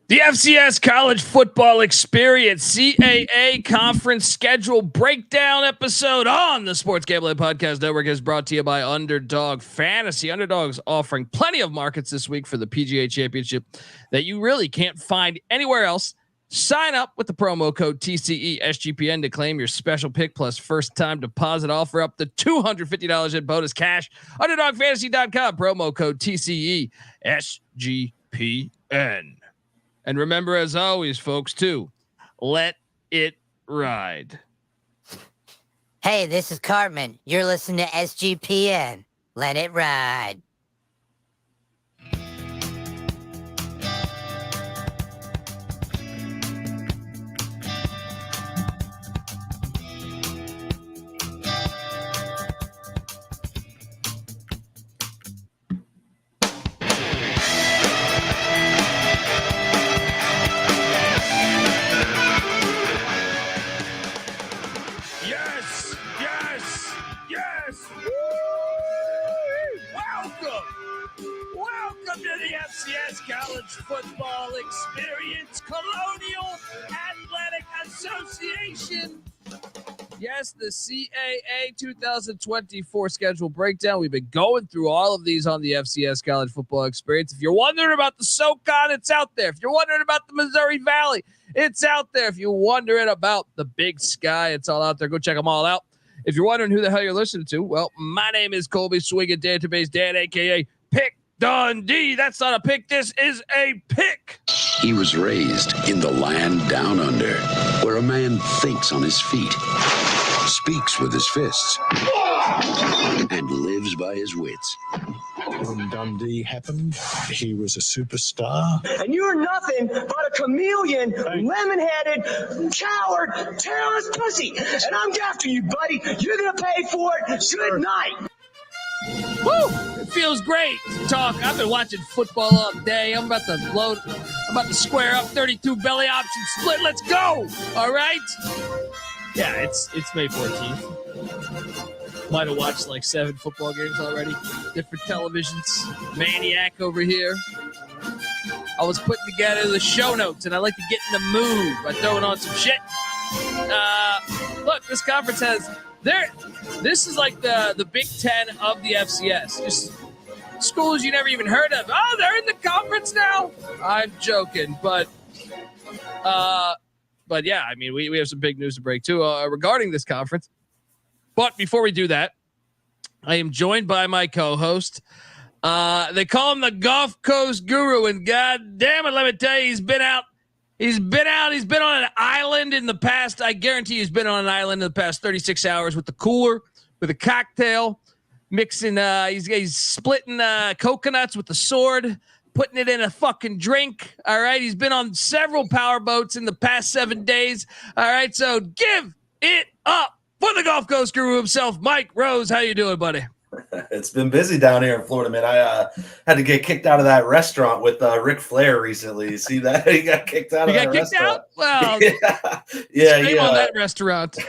The FCS College Football Experience CAA Conference Schedule Breakdown episode on the Sports Gambling Podcast Network is brought to you by Underdog Fantasy. Underdog's offering plenty of markets this week for the PGA Championship that you really can't find anywhere else. Sign up with the promo code TCESGPN to claim your special pick plus first time deposit offer up to $250 in bonus cash. UnderdogFantasy.com, promo code TCESGPN. And remember, as always, folks, too, let it ride. Hey, this is Cartman. You're listening to SGPN. Let it ride. College Football Experience Colonial Athletic Association. Yes, the CAA 2024 schedule breakdown. We've been going through all of these on the FCS College Football Experience. If you're wondering about the SoCon, it's out there. If you're wondering about the Missouri Valley, it's out there. If you're wondering about the Big Sky, it's all out there. Go check them all out. If you're wondering who the hell you're listening to, well, my name is Colby Swinging Database Dan, a.k.a. Pick Dundee. That's not a pick. This is a pick. He was raised in the land down under, where a man thinks on his feet, speaks with his fists, and lives by his wits. When Dundee happened, he was a superstar. And you're nothing but a chameleon, lemon-headed, coward, terrorist pussy. And I'm after you, buddy. You're going to pay for it. Good night. Woo! It feels great to talk. I've been watching football all day. I'm about to load. I'm about to square up 32 belly option split. Let's go! All right. Yeah, it's May 14th. Might have watched like 7 football games already. Different televisions. Maniac over here. I was putting together the show notes, and I like to get in the mood by throwing on some shit. Look, this conference has. This is like the Big Ten of the FCS. Just schools you never even heard of. Oh, they're in the conference now. I'm joking, but yeah, I mean, we have some big news to break too regarding this conference. But before we do that, I am joined by my co-host. They call him the Gulf Coast Guru, and God damn it, let me tell you, he's been out. He's been on an island in the past. I guarantee he's been on an island in the past 36 hours with the cooler, with a cocktail, mixing. He's splitting coconuts with the sword, putting it in a fucking drink. All right. He's been on several power boats in the past 7 days. All right. So give it up for the Gulf Coast Guru himself, Mike Rose. How you doing, buddy? It's been busy down here in Florida, man. I had to get kicked out of that restaurant with Ric Flair recently. You see that? He got kicked out of that restaurant. Well, yeah, on that restaurant.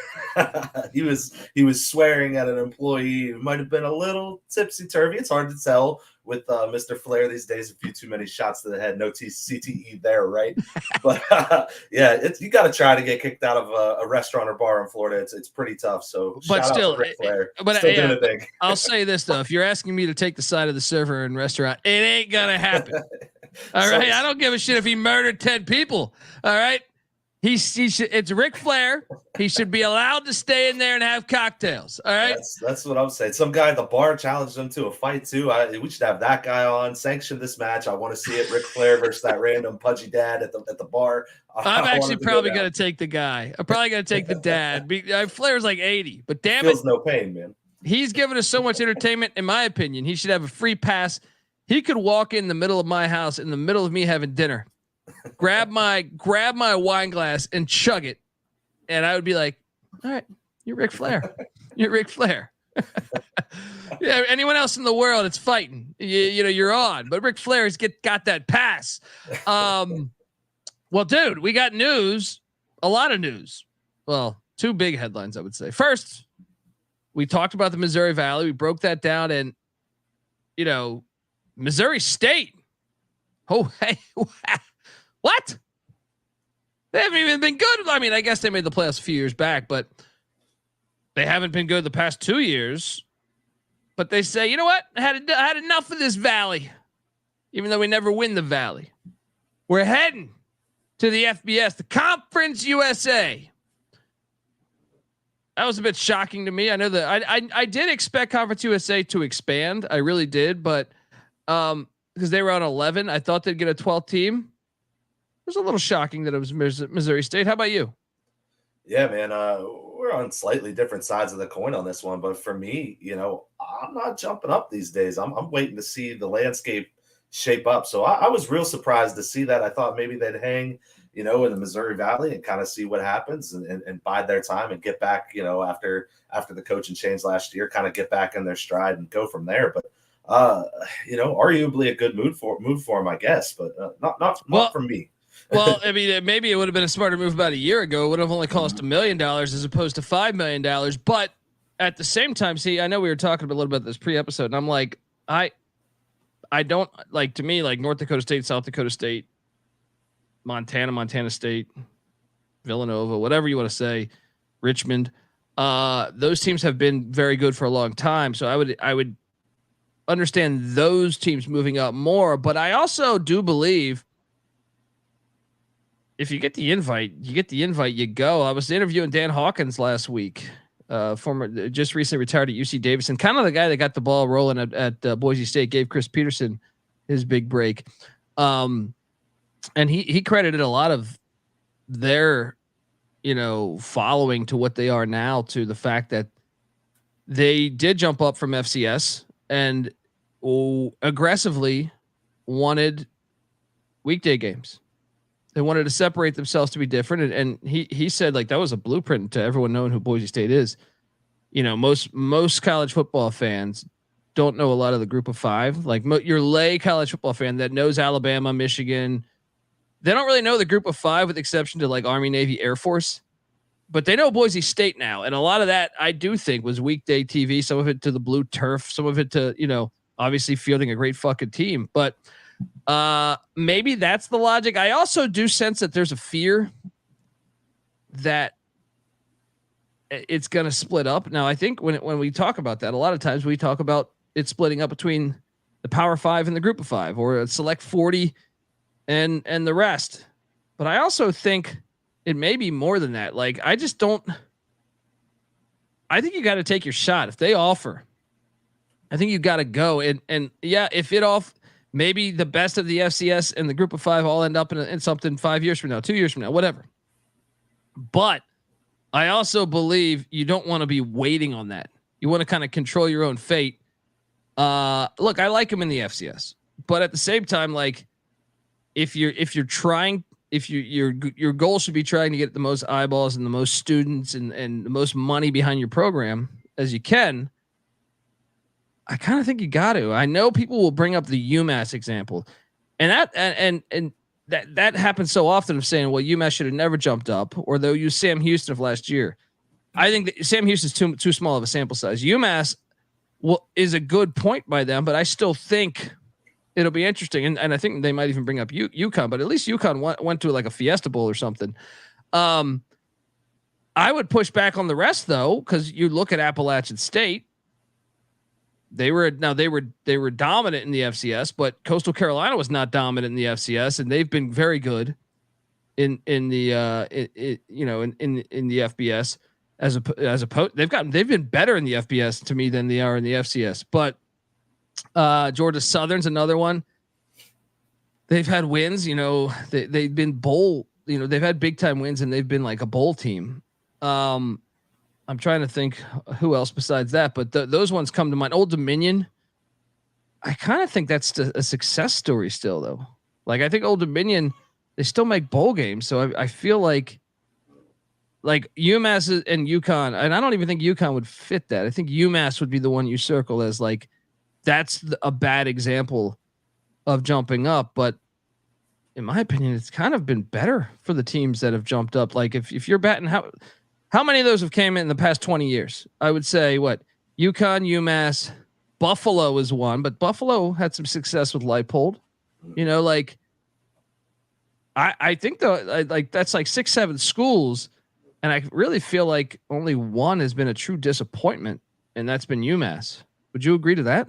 He was swearing at an employee who might have been a little tipsy-turvy. It's hard to tell with Mr. Flair these days. A few too many shots to the head. No CTE there, right? But yeah, you got to try to get kicked out of a restaurant or bar in Florida. It's pretty tough. So, but shout still, out to Ric Flair. But still doing a thing. I'll say this though: if you're asking me to take the side of the server in restaurant, it ain't gonna happen. All right, I don't give a shit if he murdered 10 people. All right. He should. It's Ric Flair. He should be allowed to stay in there and have cocktails. All right. That's what I'm saying. Some guy at the bar challenged him to a fight too. We should have that guy on. Sanction this match. I want to see it. Ric Flair versus that random pudgy dad at the bar. I'm actually probably gonna take the guy. I'm probably gonna take the dad. Flair's like 80, but damn Feels it, no pain, man. He's given us so much entertainment. In my opinion, he should have a free pass. He could walk in the middle of my house in the middle of me having dinner. grab my wine glass and chug it, and I would be like, all right, you're Ric Flair. You're Ric Flair. Yeah, anyone else in the world, it's fighting. You know, you're on. But Ric Flair's got that pass. Well, dude, we got news. A lot of news. Well, 2 big headlines, I would say. First, we talked about the Missouri Valley. We broke that down, and Missouri State. Oh, hey. What? They haven't even been good. I mean, I guess they made the playoffs a few years back, but they haven't been good the past 2 years. But they say, you know what? I had enough of this valley, even though we never win the valley. We're heading to the FBS, the Conference USA. That was a bit shocking to me. I know that I did expect Conference USA to expand. I really did, but because they were on 11, I thought they'd get a 12th team. It was a little shocking that it was Missouri State. How about you? Yeah, man. We're on slightly different sides of the coin on this one, but for me, I'm not jumping up these days. I'm waiting to see the landscape shape up. So I was real surprised to see that. I thought maybe they'd hang, in the Missouri Valley and kind of see what happens and bide their time and get back, after the coaching change last year, kind of get back in their stride and go from there. But arguably a good move for them, I guess, but not for me. Well, I mean, maybe it would have been a smarter move about a year ago. It would have only cost $1 million as opposed to $5 million. But at the same time, see, I know we were talking a little bit about this pre-episode, and I'm like, I don't like, to me, like North Dakota State, South Dakota State, Montana State, Villanova, whatever you want to say, Richmond. Those teams have been very good for a long time. So I would understand those teams moving up more. But I also do believe if you get the invite, you go. I was interviewing Dan Hawkins last week, former, just recently retired at UC Davis, and kind of the guy that got the ball rolling at Boise State, gave Chris Peterson his big break. And he credited a lot of their, following to what they are now to the fact that they did jump up from FCS and aggressively wanted weekday games. They wanted to separate themselves to be different. And he said, like, that was a blueprint to everyone knowing who Boise State is. Most college football fans don't know a lot of the group of five. Like your lay college football fan that knows Alabama, Michigan, they don't really know the group of five with the exception to like Army, Navy, Air Force, but they know Boise State now. And a lot of that I do think was weekday TV, some of it to the blue turf, some of it to, obviously fielding a great fucking team, but maybe that's the logic. I also do sense that there's a fear that it's going to split up. Now, I think when we talk about that, a lot of times we talk about it splitting up between the Power Five and the Group of Five, or a Select 40 and the rest. But I also think it may be more than that. Like, I think you got to take your shot. If they offer, I think you got to go. And yeah, if it maybe the best of the FCS and the Group of Five all end up in something 5 years from now, 2 years from now, whatever. But I also believe you don't want to be waiting on that. You want to kind of control your own fate. Look, I like him in the FCS, but at the same time, like if your goal should be trying to get the most eyeballs and the most students and the most money behind your program as you can, I kind of think you got to. I know people will bring up the UMass example, and that happens so often of saying, well, UMass should have never jumped up, or they'll use Sam Houston of last year. I think that Sam Houston's too small of a sample size. UMass is a good point by them, but I still think it'll be interesting. And I think they might even bring up UConn, but at least UConn went to like a Fiesta Bowl or something. I would push back on the rest though, because you look at Appalachian State. They were dominant in the FCS, but Coastal Carolina was not dominant in the FCS, and they've been very good in the FBS as opposed. They've been better in the FBS to me than they are in the FCS. But Georgia Southern's another one. They've had wins, they've been bowl, they've had big time wins, and they've been like a bowl team. I'm trying to think who else besides that, but those ones come to mind. Old Dominion. I kind of think that's a success story still though. Like I think Old Dominion, they still make bowl games. So I feel like UMass and UConn, and I don't even think UConn would fit that. I think UMass would be the one you circle as like, that's a bad example of jumping up. But in my opinion, it's kind of been better for the teams that have jumped up. Like if you're batting, how many of those have came in the past 20 years? I would say UConn, UMass, Buffalo is one, but Buffalo had some success with Leipold. I think though, like that's like 6-7 schools, and I really feel like only one has been a true disappointment, and that's been UMass. Would you agree to that?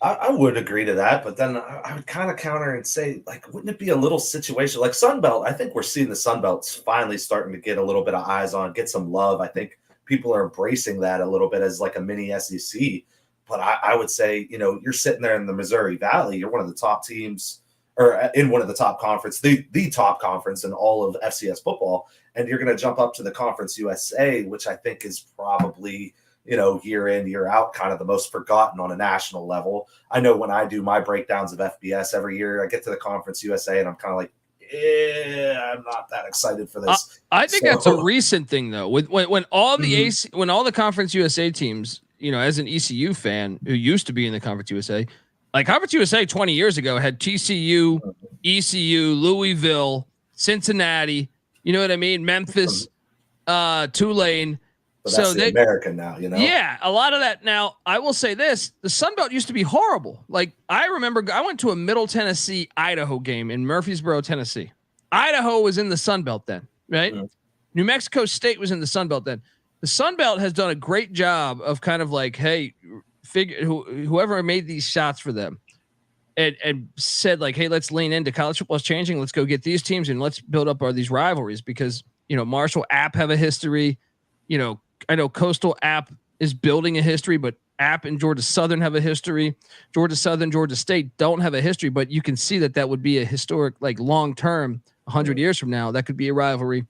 I would agree to that, but then I would kind of counter and say, like, wouldn't it be a little situation like Sunbelt? I think we're seeing the Sunbelt's finally starting to get a little bit of eyes on, get some love. I think people are embracing that a little bit as like a mini SEC. But I would say, you know, you're sitting there in the Missouri Valley, you're one of the top teams, or in one of the top conference, the top conference in all of FCS football, and you're going to jump up to the Conference USA, which I think is probably, you know, year in, year out, kind of the most forgotten on a national level. I know when I do my breakdowns of FBS every year, I get to the Conference USA and I'm kind of like, I'm not that excited for this. I think that's a recent thing though. When all the when all the Conference USA teams, you know, as an ECU fan who used to be in the Conference USA, like Conference USA 20 years ago had TCU, ECU, Louisville, Cincinnati, you know what I mean? Memphis, Tulane. But that's the American now, you know? Yeah, a lot of that. Now, I will say this. The Sun Belt used to be horrible. Like, I remember I went to a Middle Tennessee, Idaho game in Murfreesboro, Tennessee. Idaho was in the Sun Belt then, right? Mm-hmm. New Mexico State was in the Sun Belt then. The Sun Belt has done a great job of kind of like, hey, whoever made these shots for them and said like, hey, let's lean into college football's changing. Let's go get these teams and let's build up these rivalries because, you know, Marshall App have a history. You know, I know Coastal App is building a history, but App and Georgia Southern have a history. Georgia Southern, Georgia State don't have a history, but you can see that would be a historic, like long-term, 100 years from now, that could be a rivalry.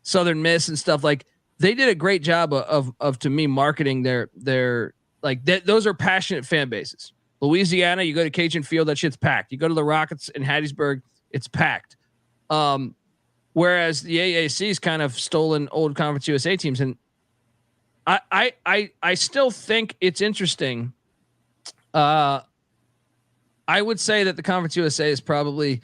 Southern Miss and stuff, like they did a great job of to me marketing their like those are passionate fan bases. Louisiana, you go to Cajun Field, that shit's packed. You go to the Rockets in Hattiesburg, it's packed. Whereas the AAC's kind of stolen old Conference USA teams, and I still think it's interesting. I would say that the Conference USA is probably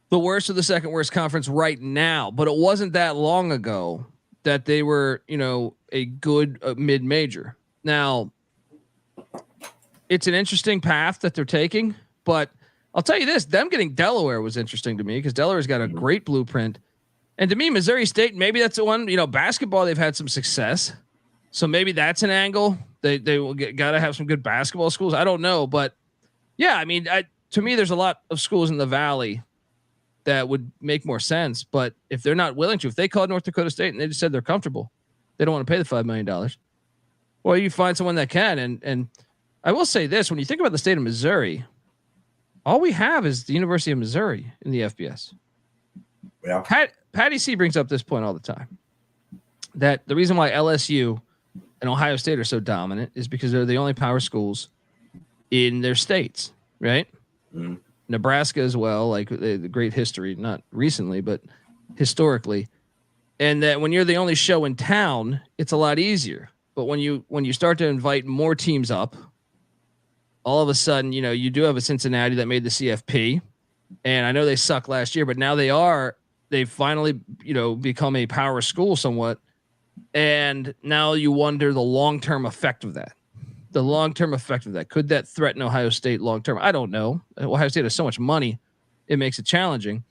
the worst or the second worst conference right now, but it wasn't that long ago that they were, you know, a good mid-major. Now, it's an interesting path that they're taking, but I'll tell you this, them getting Delaware was interesting to me because Delaware's got a great blueprint. And to me, Missouri State, maybe that's the one, you know, basketball, they've had some success. So maybe that's an angle. They will got to have some good basketball schools. I don't know, but yeah, I mean, to me, there's a lot of schools in the Valley that would make more sense. But if they're not willing to, if they called North Dakota State and they just said they're comfortable, they don't want to pay the $5 million. Well, you find someone that can. And I will say this, when you think about the state of Missouri, all we have is the University of Missouri in the FBS. Yeah. Patty C brings up this point all the time, that the reason why LSU and Ohio State are so dominant is because they're the only power schools in their states, right? Mm-hmm. Nebraska as well, like the great history, not recently, but historically. And that when you're the only show in town, it's a lot easier. But when you start to invite more teams up, all of a sudden, you know, you do have a Cincinnati that made the CFP. And I know they sucked last year, but now they've finally, you know, become a power school somewhat. And now you wonder the long-term effect of that. Could that threaten Ohio State long-term? I don't know. Ohio State has so much money. It makes it challenging.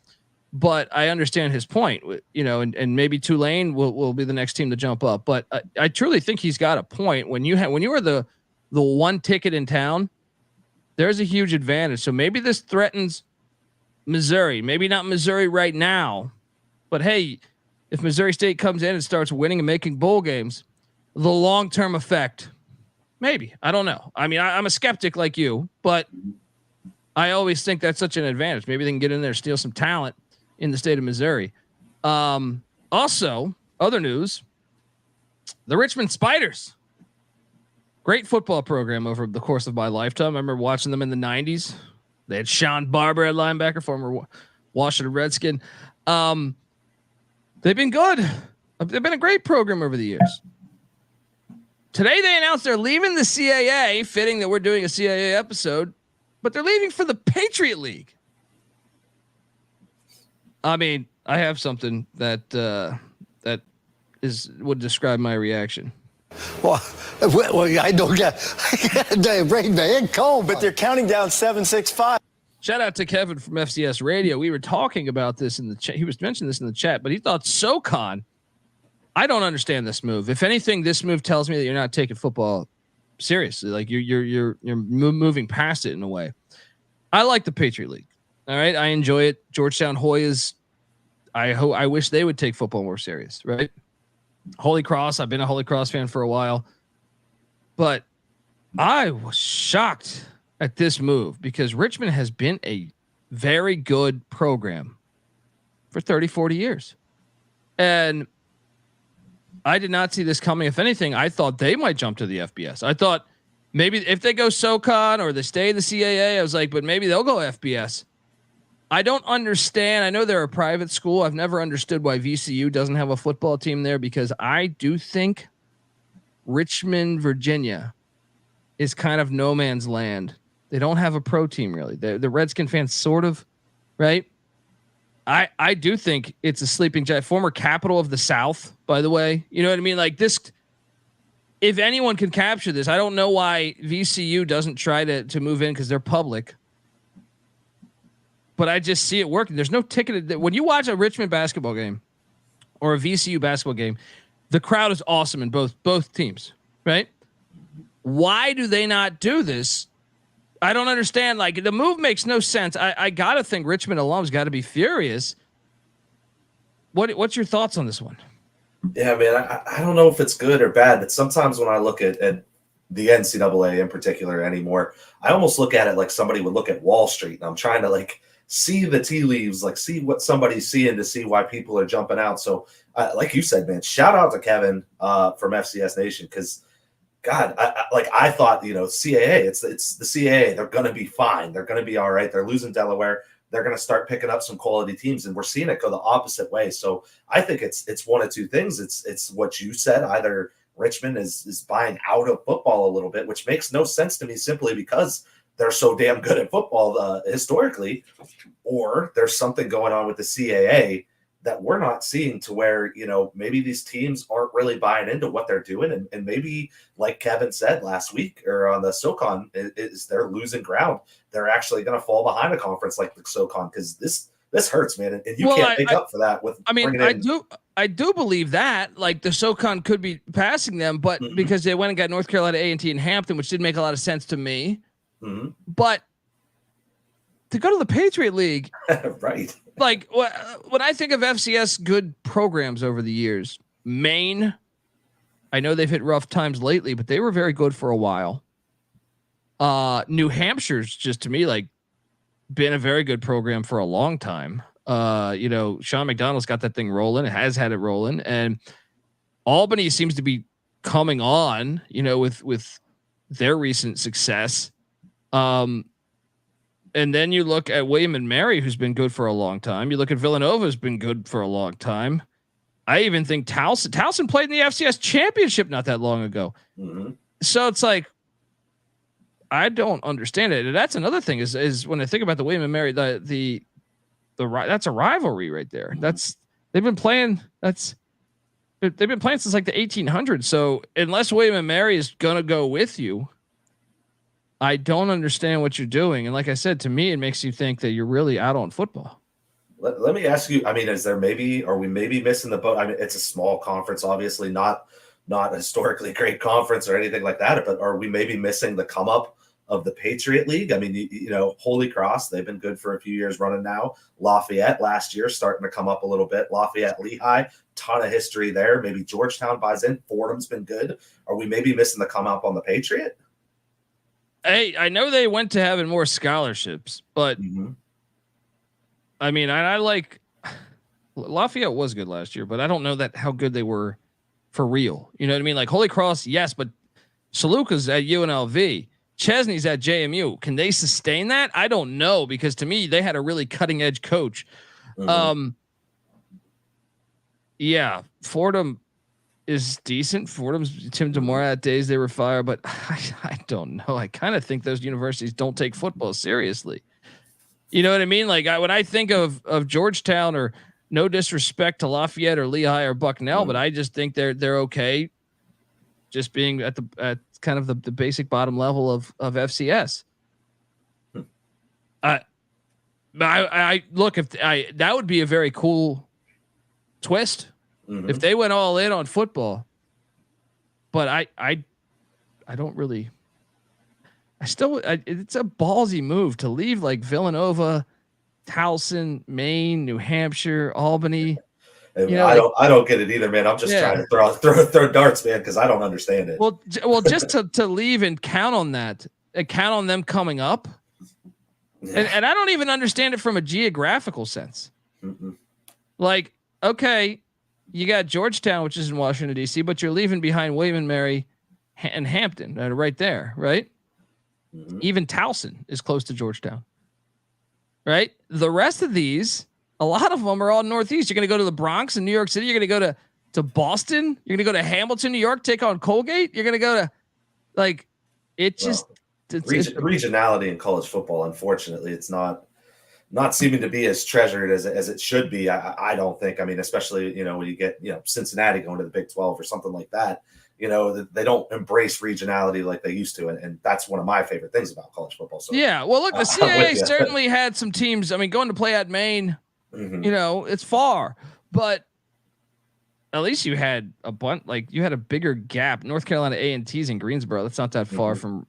But I understand his point, you know, and maybe Tulane will be the next team to jump up. But I truly think he's got a point. When you are the one ticket in town, there's a huge advantage. So maybe this threatens Missouri. Maybe not Missouri right now. But, hey, if Missouri State comes in and starts winning and making bowl games, the long-term effect, maybe. I don't know. I mean, I'm a skeptic like you, but I always think that's such an advantage. Maybe they can get in there and steal some talent in the state of Missouri. Also, other news, the Richmond Spiders. Great football program over the course of my lifetime. I remember watching them in the 90s. They had Sean Barber at linebacker, former Washington Redskin. They've been good. They've been a great program over the years. Today they announced they're leaving the CAA, fitting that we're doing a CAA episode, but they're leaving for the Patriot League. I mean, I have something that would describe my reaction. Well, I don't get brain man cold, but they're counting down 7, 6, 5. Shout out to Kevin from FCS Radio. We were talking about this in the chat. He was mentioning this in the chat, but he thought SoCon. I don't understand this move. If anything, this move tells me that you're not taking football seriously. Like you're moving past it in a way. I like the Patriot League. All right, I enjoy it. Georgetown Hoyas. I wish they would take football more serious. Right. Holy Cross. I've been a Holy Cross fan for a while, but I was shocked at this move because Richmond has been a very good program for 30, 40 years. And I did not see this coming. If anything, I thought they might jump to the FBS. I thought maybe if they go SoCon or they stay in the CAA, I was like, but maybe they'll go FBS. I don't understand. I know they're a private school. I've never understood why VCU doesn't have a football team there because I do think Richmond, Virginia is kind of no man's land. They don't have a pro team really. The Redskin fans sort of, right? I do think it's a sleeping giant, former capital of the South, by the way. You know what I mean? Like this, if anyone can capture this, I don't know why VCU doesn't try to move in because they're public. But I just see it working. There's no ticket. When you watch a Richmond basketball game or a VCU basketball game, the crowd is awesome in both teams, right? Why do they not do this? I don't understand. Like the move makes no sense. I gotta think Richmond alums got to be furious. What's your thoughts on this one? Yeah, man, I don't know if it's good or bad, but sometimes when I look at the NCAA in particular anymore, I almost look at it like somebody would look at Wall Street, and I'm trying to like see the tea leaves, like see what somebody's seeing to see why people are jumping out. So, like you said, man, shout out to Kevin from FCS Nation because. God, I thought, CAA, it's the CAA. They're going to be fine. They're going to be all right. They're losing Delaware. They're going to start picking up some quality teams, and we're seeing it go the opposite way. So I think it's one of two things. It's what you said. Either Richmond is buying out of football a little bit, which makes no sense to me simply because they're so damn good at football historically, or there's something going on with the CAA that we're not seeing to where, maybe these teams aren't really buying into what they're doing. And maybe like Kevin said last week or on the SoCon is they're losing ground. They're actually going to fall behind a conference like the SoCon because this hurts, man. And you can't make up for that with. I do believe that like the SoCon could be passing them, but because they went and got North Carolina A&T and Hampton, which didn't make a lot of sense to me, but to go to the Patriot League, right. Like when I think of FCS good programs over the years, Maine, I know they've hit rough times lately, but they were very good for a while. New Hampshire's just to me like been a very good program for a long time. Sean McDonald's got that thing rolling. It has had it rolling, and Albany seems to be coming on. With their recent success. And then you look at William and Mary, who's been good for a long time. You look at Villanova, who's been good for a long time. I even think Towson played in the FCS championship not that long ago. So it's like, I don't understand it. And that's another thing is when I think about the William and Mary, the that's a rivalry right there. They've been playing since like the 1800s. So unless William and Mary is going to go with you, I don't understand what you're doing. And like I said, to me, it makes you think that you're really out on football. Let me ask you, are we maybe missing the boat? I mean, it's a small conference, obviously not a historically great conference or anything like that, but are we maybe missing the come up of the Patriot League? I mean, Holy Cross, they've been good for a few years running now. Lafayette last year starting to come up a little bit. Lafayette, Lehigh, ton of history there. Maybe Georgetown buys in. Fordham's been good. Are we maybe missing the come up on the Patriot? Hey, I know they went to having more scholarships, but I mean, I like Lafayette was good last year, but I don't know how good they were for real. You know what I mean? Like Holy Cross, yes, but Saluka's at UNLV. Chesney's at JMU. Can they sustain that? I don't know, because to me, they had a really cutting edge coach. Yeah, Fordham is decent. Fordham's Tim DeMora at days they were fired, but I don't know. I kind of think those universities don't take football seriously. You know what I mean? Like when I think of Georgetown, or no disrespect to Lafayette or Lehigh or Bucknell, but I just think they're okay. Just being at kind of the basic bottom level of FCS. I look, if that would be a very cool twist if they went all in on football. But I don't really. It's a ballsy move to leave like Villanova, Towson, Maine, New Hampshire, Albany. I don't get it either, man. I'm just trying to throw darts, man, because I don't understand it. Well, just to leave and count on that, and count on them coming up, and I don't even understand it from a geographical sense. Like, okay, you got Georgetown, which is in Washington D.C., but you're leaving behind William and Mary and Hampton, right there, right? Even Towson is close to Georgetown, right? The rest of these, a lot of them are all Northeast. You're going to go to the Bronx in New York City. You're going to go to Boston. You're going to go to Hamilton, New York, take on Colgate. You're going to go to regionality in college football. Unfortunately, it's not seeming to be as treasured as it should be. I don't think. I mean, especially, when you get, Cincinnati going to the Big 12 or something like that, they don't embrace regionality like they used to. And that's one of my favorite things about college football. So yeah, well, look, the CAA certainly had some teams. I mean, going to play at Maine, it's far, but at least you had a bunch, like you had a bigger gap. North Carolina A&T's in Greensboro. That's not that far from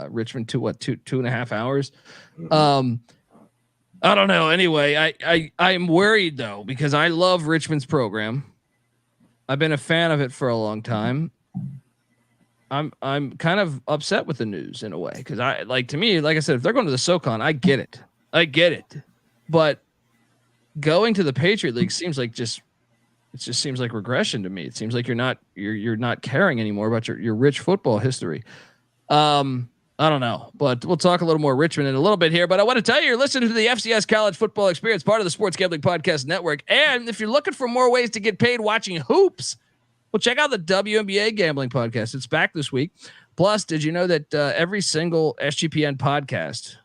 Richmond to 2.5 hours. I don't know. Anyway, I'm worried though, because I love Richmond's program. I've been a fan of it for a long time. I'm kind of upset with the news in a way, because to me, like I said, if they're going to the SoCon, I get it. But going to the Patriot League seems like it just seems like regression to me. It seems like you're not caring anymore about your rich football history. I don't know, but we'll talk a little more Richmond in a little bit here. But I want to tell you, you're listening to the FCS College Football Experience, part of the Sports Gambling Podcast Network. And if you're looking for more ways to get paid watching hoops, well, check out the WNBA Gambling Podcast. It's back this week. Plus, did you know that every single SGPN podcast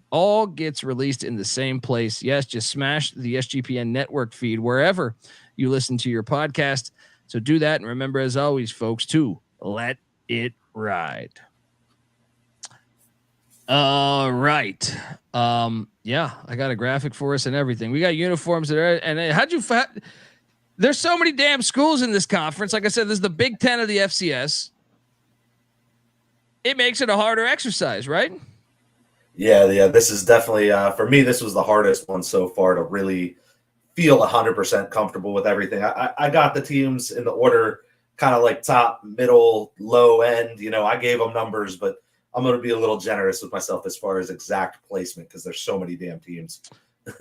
all gets released in the same place? Yes, just smash the SGPN network feed wherever you listen to your podcast. So do that. And remember, as always, folks, to let it ride. All right. Yeah, I got a graphic for us and everything. We got uniforms there. And there's so many damn schools in this conference. Like I said, this is the Big Ten of the FCS. It makes it a harder exercise, right? Yeah. This is definitely, for me, this was the hardest one so far to really feel 100% comfortable with everything. I got the teams in the order, kind of like top, middle, low end. I gave them numbers, but I'm going to be a little generous with myself as far as exact placement, because there's so many damn teams.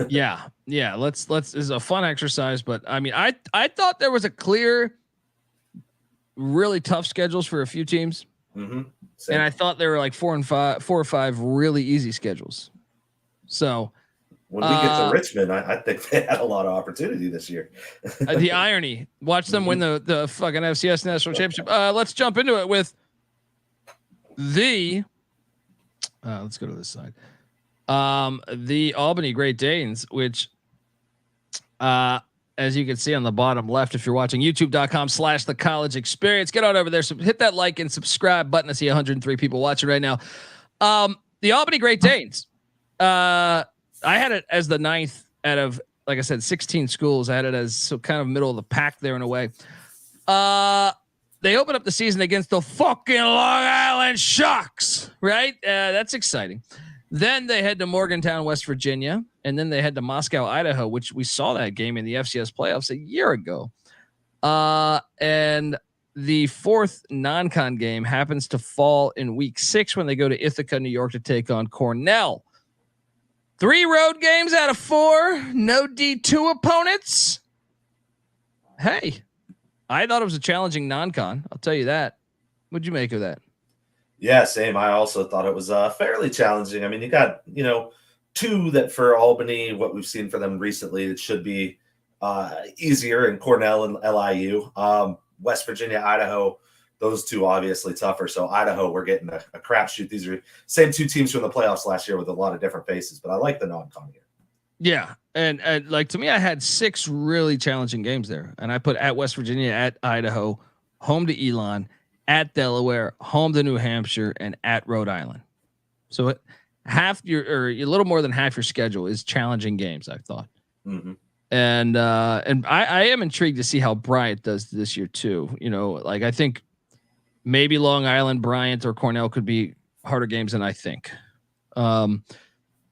Yeah. Let's. This is a fun exercise, but I mean, I thought there was a clear, really tough schedules for a few teams, and I thought there were like 4 or 5 really easy schedules. So when we get to Richmond, I think they had a lot of opportunity this year. The irony, watch them win the fucking FCS national championship. Let's jump into it with let's go to this side. The Albany Great Danes, which, as you can see on the bottom left, if you're watching youtube.com/the college experience, get on over there. So hit that like and subscribe button. I see 103 people watching right now. The Albany Great Danes, I had it as the 9th out of, like I said, 16 schools. I had it as kind of middle of the pack there in a way. They open up the season against the fucking Long Island Sharks, right? That's exciting. Then they head to Morgantown, West Virginia, and then they head to Moscow, Idaho, which we saw that game in the FCS playoffs a year ago. And the 4th non-con game happens to fall in week 6 when they go to Ithaca, New York to take on Cornell. 3 road games out of 4, no D2 opponents. Hey, I thought it was a challenging non-con. I'll tell you that. What'd you make of that? Yeah, same. I also thought it was fairly challenging. I mean, you got, 2 that for Albany, what we've seen for them recently, it should be easier in Cornell and LIU. West Virginia, Idaho, those 2 obviously tougher. So Idaho, we're getting a crapshoot. These are same 2 teams from the playoffs last year with a lot of different faces, but I like the non-con here. Yeah. And like, to me, I had 6 really challenging games there. And I put at West Virginia, at Idaho, home to Elon, at Delaware, home to New Hampshire, and at Rhode Island. So a little more than half your schedule is challenging games, I've thought. Mm-hmm. And I am intrigued to see how Bryant does this year too. I think maybe Long Island, Bryant, or Cornell could be harder games than I think.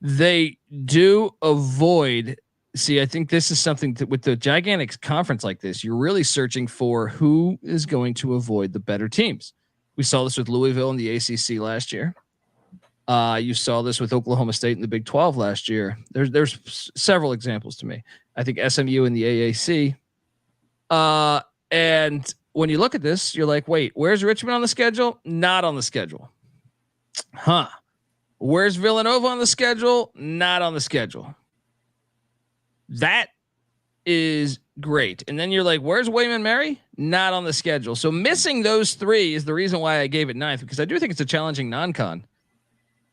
They do avoid. See, I think this is something that with the gigantic conference like this, you're really searching for who is going to avoid the better teams. We saw this with Louisville in the ACC last year. You saw this with Oklahoma State in the Big 12 last year. There's several examples to me. I think SMU in the AAC. And when you look at this, you're like, wait, where's Richmond on the schedule? Not on the schedule. Huh. Where's Villanova on the schedule? Not on the schedule. That is great. And then you're like, where's William & Mary? Not on the schedule. So missing those three is the reason why I gave it 9th, because I do think it's a challenging non-con.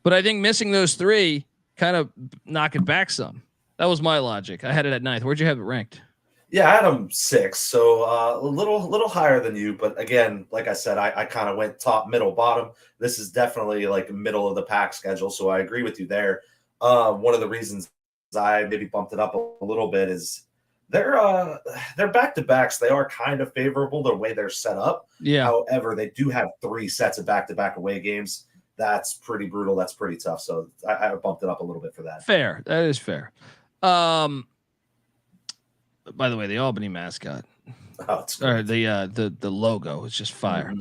But I think missing those three kind of knock it back some. That was my logic. I had it at 9th. Where'd you have it ranked? Yeah, I had them 6, so a little higher than you. But again, like I said, I kind of went top, middle, bottom. This is definitely like middle of the pack schedule, so I agree with you there. One of the reasons I maybe bumped it up a little bit is they're back-to-backs. They are kind of favorable the way they're set up. Yeah. However, they do have 3 sets of back-to-back away games. That's pretty brutal. That's pretty tough. So I bumped it up a little bit for that. Fair. That is fair. By the way, the Albany mascot, or the logo is just fire.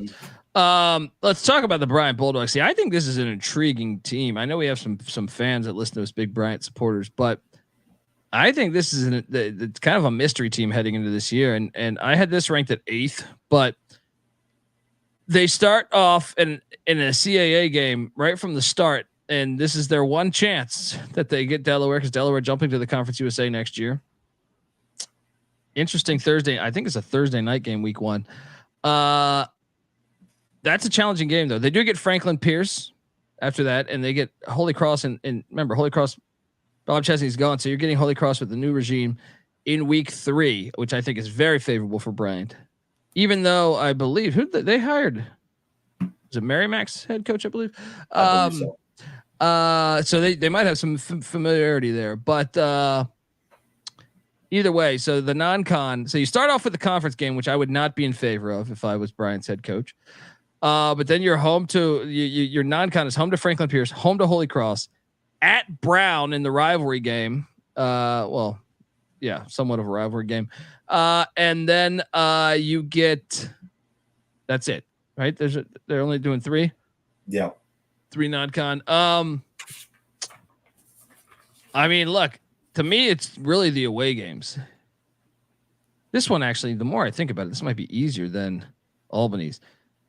Mm-hmm. Let's talk about the Bryant Bulldogs. See, I think this is an intriguing team. I know we have some fans that listen to us, big Bryant supporters, but I think this is it's kind of a mystery team heading into this year. And I had this ranked at 8th, but they start off in a CAA game right from the start, and this is their one chance that they get Delaware, because Delaware jumping to the Conference USA next year. Interesting Thursday. I think it's a Thursday night game, week 1. That's a challenging game, though. They do get Franklin Pierce after that, and they get Holy Cross. And remember, Holy Cross, Bob Chesney's gone, so you're getting Holy Cross with the new regime in week 3, which I think is very favorable for Bryant. Even though I believe they hired, is it Merrimack's head coach? I believe. So they might have some familiarity there, but either way. So the non-con. So you start off with the conference game, which I would not be in favor of if I was Bryant's head coach. But then you're home to your non-con is home to Franklin Pierce, home to Holy Cross, at Brown in the rivalry game. Well, yeah, somewhat of a rivalry game. And then you get, that's it, right? They're only doing 3. Yeah. 3 non-con. I mean, look, to me, it's really the away games. This one, actually, the more I think about it, this might be easier than Albany's.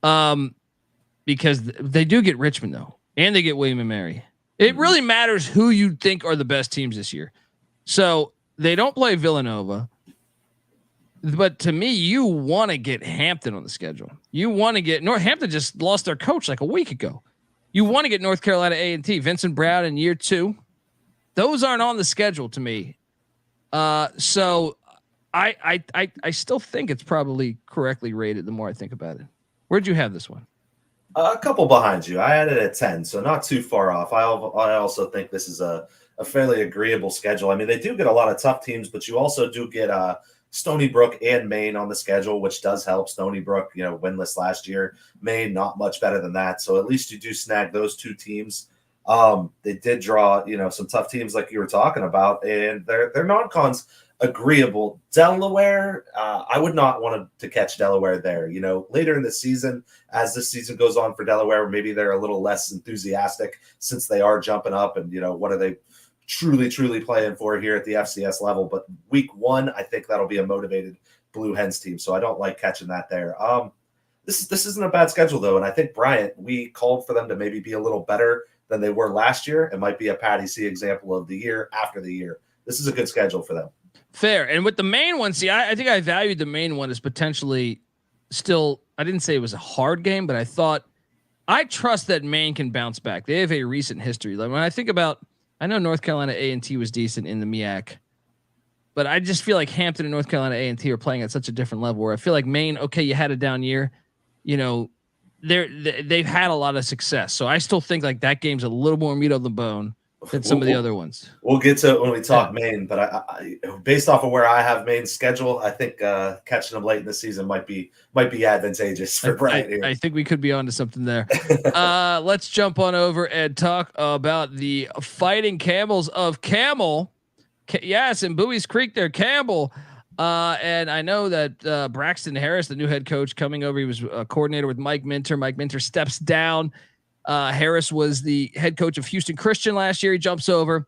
Because they do get Richmond, though, and they get William & Mary. It really matters who you think are the best teams this year. So they don't play Villanova. But to me, you want to get Hampton on the schedule. You want to get Northampton just lost their coach like a week ago. You want to get North Carolina A&T, Vincent Brown in year 2. Those aren't on the schedule to me. So I still think it's probably correctly rated the more I think about it. Where'd you have this one? A couple behind you. I had it at 10, so not too far off. I also think this is a fairly agreeable schedule. I mean, they do get a lot of tough teams, but you also do get Stony Brook and Maine on the schedule, which does help. Stony Brook, winless last year. Maine, not much better than that. So at least you do snag those 2 teams. They did draw, some tough teams like you were talking about, and their non-cons agreeable. Delaware, I would not want to catch Delaware there. Later in the season, as this season goes on for Delaware, maybe they're a little less enthusiastic since they are jumping up, and what are they truly playing for here at the FCS level. But week 1, I think that'll be a motivated Blue Hens team, so I don't like catching that there. This isn't a bad schedule, though, and I think Bryant, we called for them to maybe be a little better than they were last year. It might be a Patty C example of the year after the year. This is a good schedule for them. Fair. And with the main one, see, I think I valued the main one as potentially still, I didn't say it was a hard game, but I trust that Maine can bounce back. They have a recent history. Like when I think about, I know North Carolina A&T was decent in the MEAC, but I just feel like Hampton and North Carolina A&T are playing at such a different level where I feel like Maine, okay, you had a down year, they've had a lot of success. So I still think like that game's a little more meat on the bone than some of the other ones. We'll get to it when we talk Maine, but I based off of where I have Maine's schedule, I think catching them late in the season might be advantageous for Bryant here. I think we could be onto something there. Let's jump on over and talk about the Fighting Camels of Camel. Yes, in Bowie's Creek there, Campbell. And I know that Braxton Harris, the new head coach coming over, he was a coordinator with Mike Minter. Mike Minter steps down. Harris was the head coach of Houston Christian last year. He jumps over.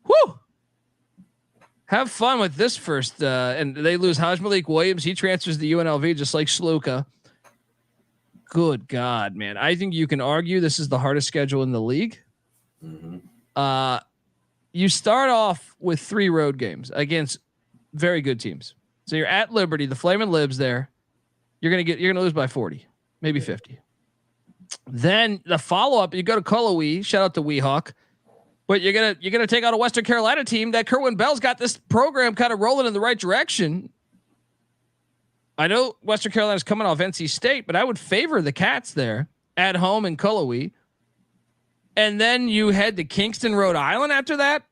Whoo! Have fun with this first. And they lose Haj Malik Williams. He transfers to UNLV just like Sluka. Good God, man. I think you can argue this is the hardest schedule in the league. Mm-hmm. You start off with 3 road games against very good teams. So you're at Liberty, the Flamin' Libs there. You're going to lose by 40, maybe 50. Then the follow-up, you go to Cullowhee, shout out to Weehawk, but you're going to take out a Western Carolina team that Kerwin Bell's got this program kind of rolling in the right direction. I know Western Carolina's coming off NC State, but I would favor the Cats there at home in Cullowhee. And then you head to Kingston, Rhode Island after that.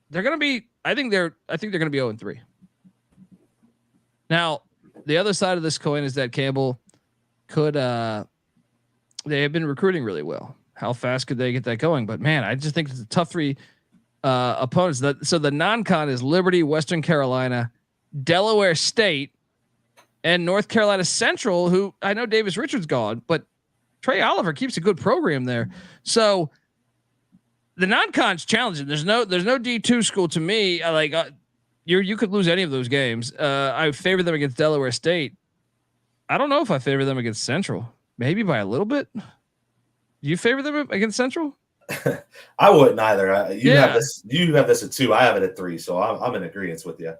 They're going to be, I think they're going to be 0-3. Now, the other side of this coin is that Campbell could, they have been recruiting really well. How fast could they get that going? But man, I just think it's a tough 3 opponents. So the non-con is Liberty, Western Carolina, Delaware State, and North Carolina Central, who I know Davis Richards gone, but Trey Oliver keeps a good program there. So the non-con's challenging. There's no D2 school to me. You could lose any of those games. I favor them against Delaware State. I don't know if I favor them against Central. Maybe by a little bit. Do you favor them against Central? I wouldn't either. You have this at 2. I have it at 3. So I'm in agreement with you.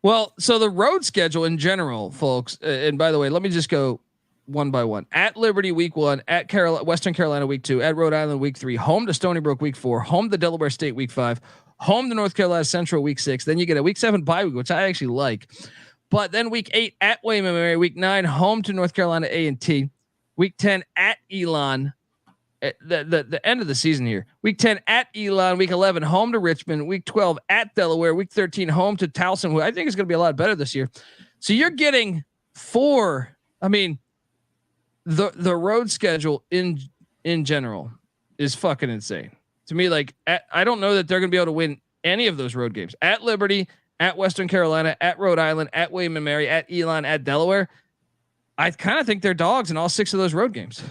Well, so the road schedule in general, folks. And by the way, let me just go one by one. At Liberty week 1, at Western Carolina week 2, at Rhode Island week 3, home to Stony Brook week 4, home to Delaware State week 5, home to North Carolina Central week 6. Then you get a week 7 bye week, which I actually like. But then week 8 at William & Mary, week 9 home to North Carolina A&T, week 10 at Elon. The end of the season here. Week 10 at Elon, week 11 home to Richmond, week 12 at Delaware, week 13 home to Towson, who I think is going to be a lot better this year. So you're getting 4. I mean, the road schedule in general is fucking insane to me. Like I don't know that they're going to be able to win any of those road games. At Liberty, at Western Carolina, at Rhode Island, at William & Mary, at Elon, at Delaware. I kind of think they're dogs in all 6 of those road games.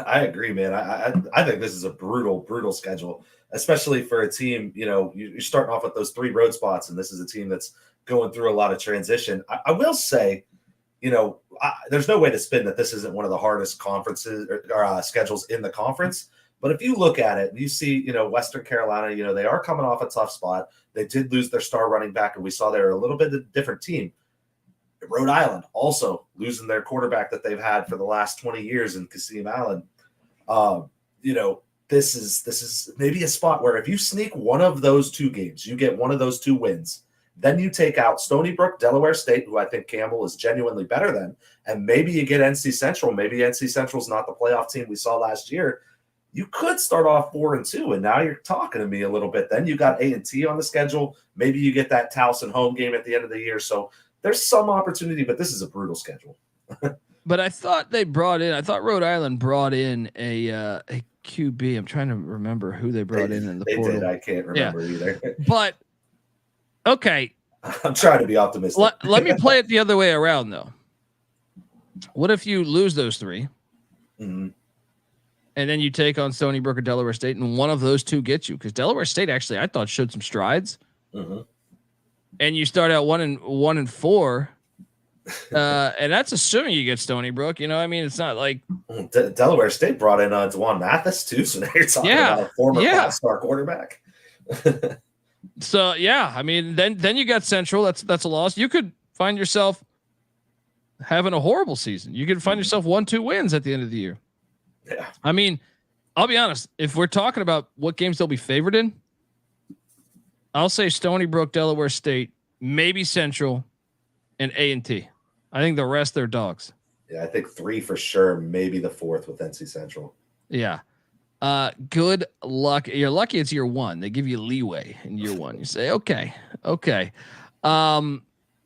I agree, man. I think this is a brutal schedule, especially for a team. You know, you're starting off with those 3 road spots, and this is a team that's going through a lot of transition. I will say, you know, there's no way to spin that this isn't one of the hardest conferences or schedules in the conference. But if you look at it, you see, you know, Western Carolina, you know, they are coming off a tough spot. They did lose their star running back, and we saw they're a little bit of a different team. Rhode Island also losing their quarterback that they've had for the last 20 years in Kasim Allen. You know, this is maybe a spot where if you sneak one of those 2 games, you get one of those 2 wins. Then you take out Stony Brook, Delaware State, who I think Campbell is genuinely better than, and maybe you get NC Central. Maybe NC Central's not the playoff team we saw last year. You could start off 4-2, and now you're talking to me a little bit. Then you got A&T on the schedule. Maybe you get that Towson home game at the end of the year. So there's some opportunity, but this is a brutal schedule. But I thought Rhode Island brought in a QB. I'm trying to remember who they brought in the portal. Did. I can't remember either. But okay, I'm trying to be optimistic. Let me play it the other way around, though. What if you lose those 3, mm-hmm. and then you take on Stony Brook or Delaware State, and one of those 2 gets you? Because Delaware State actually, I thought, showed some strides. Mm-hmm. And you start out 1-4, and that's assuming you get Stony Brook. You know, I mean, it's not like Delaware State brought in Dwan Mathis too, so now you're talking about a former 5-star quarterback. So yeah, I mean, then you got Central. That's a loss. You could find yourself having a horrible season. You could find yourself 1-2 wins at the end of the year. Yeah, I mean, I'll be honest. If we're talking about what games they'll be favored in, I'll say Stony Brook, Delaware State, maybe Central, and A&T. I think the rest they're dogs. Yeah, I think 3 for sure, maybe the 4th with NC Central. Yeah. Good luck. You're lucky it's year 1. They give you leeway in year 1. You say, okay.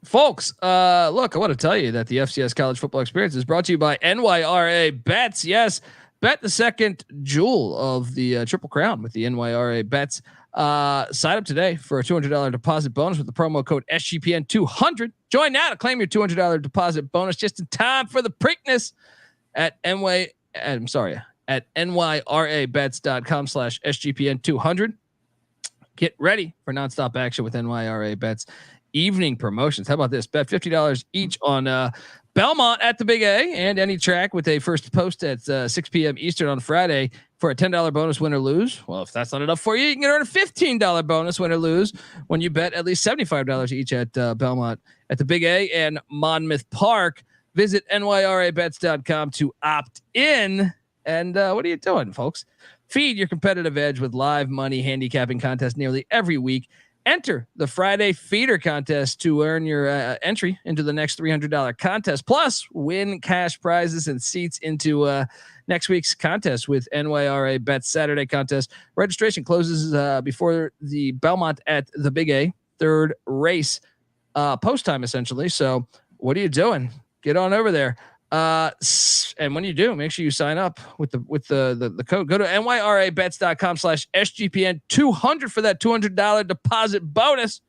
Folks, look, I want to tell you that the FCS college football experience is brought to you by NYRA Bets. Yes, bet the second jewel of the Triple Crown with the NYRA Bets. Sign up today for a $200 deposit bonus with the promo code SGPN200. Join now to claim your $200 deposit bonus just in time for the Preakness at nyrabets.com/SGPN200. Get ready for nonstop action with NYRA Bets. Evening promotions. How about this? Bet $50 each on Belmont at the Big A and any track with a first post at 6 p.m. Eastern on Friday for a $10 bonus win or lose. Well, if that's not enough for you, you can earn a $15 bonus win or lose when you bet at least $75 each at Belmont at the Big A and Monmouth Park. Visit nyrabets.com to opt in. And what are you doing, folks? Feed your competitive edge with live money handicapping contests nearly every week. Enter the Friday Feeder Contest to earn your entry into the next $300 contest. Plus, win cash prizes and seats into next week's contest with NYRA Bets Saturday contest. Registration closes before the Belmont at the Big A third race post time, essentially. So, what are you doing? Get on over there. And when you do, make sure you sign up with the code. Go to nyrabets.com/SGPN200 for that $200 deposit bonus.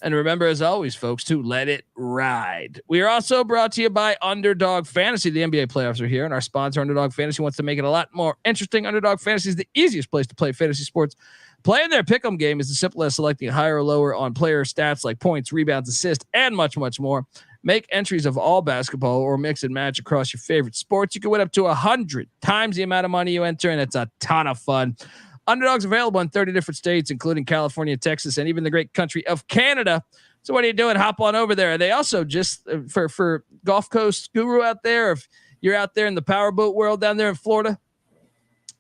And remember, as always, folks, to let it ride. We are also brought to you by Underdog Fantasy. The NBA playoffs are here, and our sponsor, Underdog Fantasy, wants to make it a lot more interesting. Underdog Fantasy is the easiest place to play fantasy sports. Playing their pick'em game is as simple as selecting higher or lower on player stats like points, rebounds, assists, and much, much more. Make entries of all basketball or mix and match across your favorite sports. You can win up to 100 times the amount of money you enter, and it's a ton of fun. Underdog's available in 30 different states, including California, Texas, and even the great country of Canada. So what are you doing? Hop on over there. And they also just, for Gulf Coast guru out there, if you're out there in the powerboat world down there in Florida,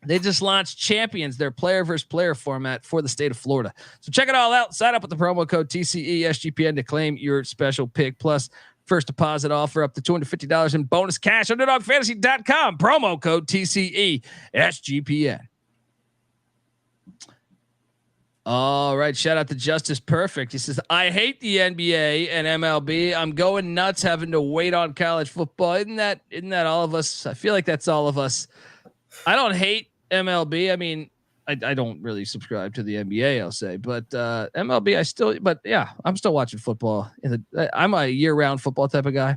they just launched Champions, their player versus player format for the state of Florida. So check it all out. Sign up with the promo code TCESGPN to claim your special pick. Plus, first deposit offer up to $250 in bonus cash. UnderdogFantasy.com. Promo code TCESGPN. All right. Shout out to Justice Perfect. He says, I hate the NBA and MLB. I'm going nuts having to wait on college football. Isn't that all of us? I feel like that's all of us. I don't hate MLB. I mean, I don't really subscribe to the NBA, I'll say, but MLB, I'm still watching football. I'm a year-round football type of guy.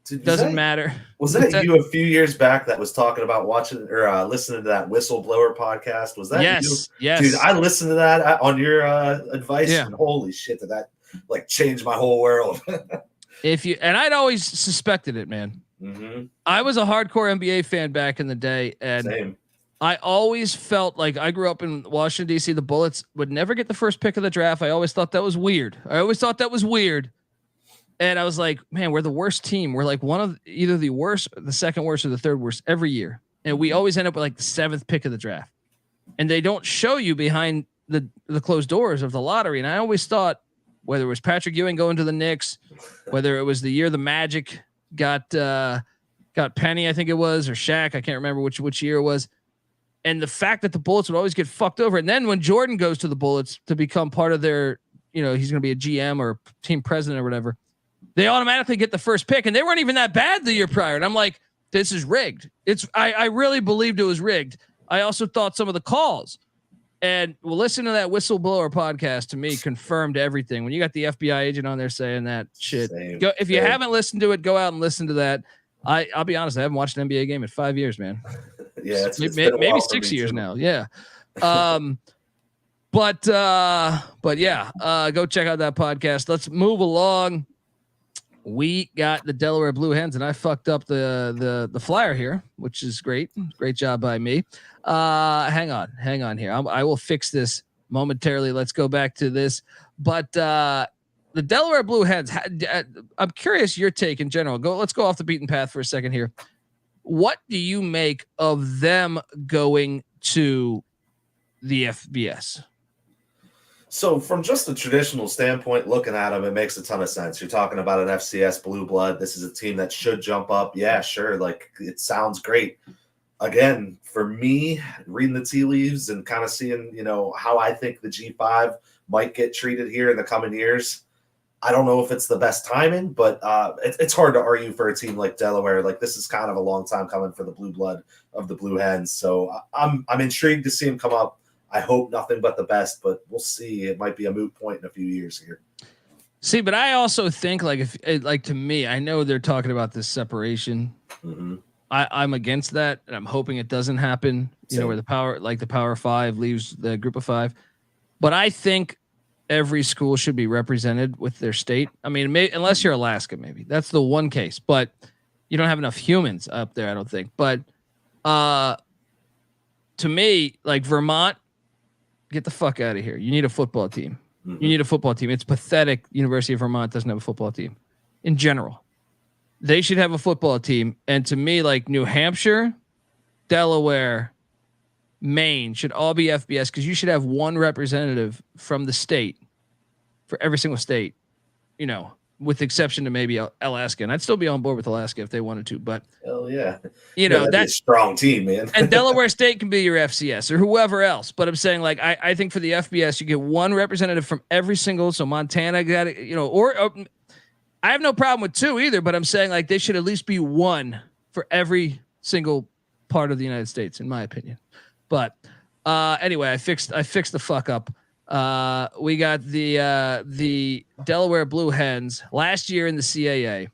Dude, doesn't matter. Was that you a few years back that was talking about watching or listening to that whistleblower podcast? Was that you? Yes. Dude, I listened to that on your advice, and holy shit, did that like change my whole world. I'd always suspected it, man. Mm-hmm. I was a hardcore NBA fan back in the day, and Same. I always felt like I grew up in Washington, D.C. The Bullets would never get the first pick of the draft. I always thought that was weird. And I was like, man, we're the worst team. We're like one of either the worst, the second worst, or the third worst every year. And we always end up with like the 7th pick of the draft. And they don't show you behind the closed doors of the lottery. And I always thought, whether it was Patrick Ewing going to the Knicks, whether it was the year the Magic got Penny, I think it was, or Shaq, I can't remember which year it was. And the fact that the Bullets would always get fucked over. And then when Jordan goes to the Bullets to become part of their, he's going to be a GM or team president or whatever, they automatically get the first pick. And they weren't even that bad the year prior. And I'm like, this is rigged. I really believed it was rigged. I also thought some of the calls. And listen to that whistleblower podcast, to me, confirmed everything. When you got the FBI agent on there saying that shit, if you haven't listened to it, go out and listen to that. I'll be honest, I haven't watched an NBA game in 5 years, man. Yeah, maybe 6 years now. Yeah. But yeah, go check out that podcast. Let's move along. We got the Delaware Blue Hens, and I fucked up the flyer here, which is great. Great job by me. Hang on here. I will fix this momentarily. Let's go back to this. But the Delaware Blue Hens, I'm curious your take in general. Let's go off the beaten path for a second here. What do you make of them going to the FBS? So from just a traditional standpoint, looking at them, it makes a ton of sense. You're talking about an FCS blue blood. This is a team that should jump up. Yeah, sure. Like, it sounds great. Again, for me, reading the tea leaves and kind of seeing, how I think the G5 might get treated here in the coming years, I don't know if it's the best timing, but it's hard to argue for a team like Delaware. Like, this is kind of a long time coming for the blue blood of the Blue Hens. So I'm intrigued to see him come up. I hope nothing but the best, but we'll see. It might be a moot point in a few years here. See, but I also think, to me, I know they're talking about this separation. Mm-hmm. I'm against that, and I'm hoping it doesn't happen. Where the Power Five leaves the Group of Five. But I think every school should be represented with their state. I mean, unless you're Alaska, maybe that's the one case. But you don't have enough humans up there, I don't think. But to me, like Vermont, get the fuck out of here. You need a football team. Mm-hmm. You need a football team. It's pathetic. University of Vermont doesn't have a football team in general. They should have a football team. And to me, like New Hampshire, Delaware, Maine should all be FBS because you should have one representative from the state for every single state, with the exception to maybe Alaska. And I'd still be on board with Alaska if they wanted to. But hell yeah, that's a strong team, man. And Delaware State can be your FCS or whoever else. But I'm saying, like, I think for the FBS, you get one representative from every single. So Montana got it, or I have no problem with two either. But I'm saying, like, they should at least be one for every single part of the United States, in my opinion. But anyway, I fixed the fuck up. We got the Delaware Blue Hens last year in the CAA.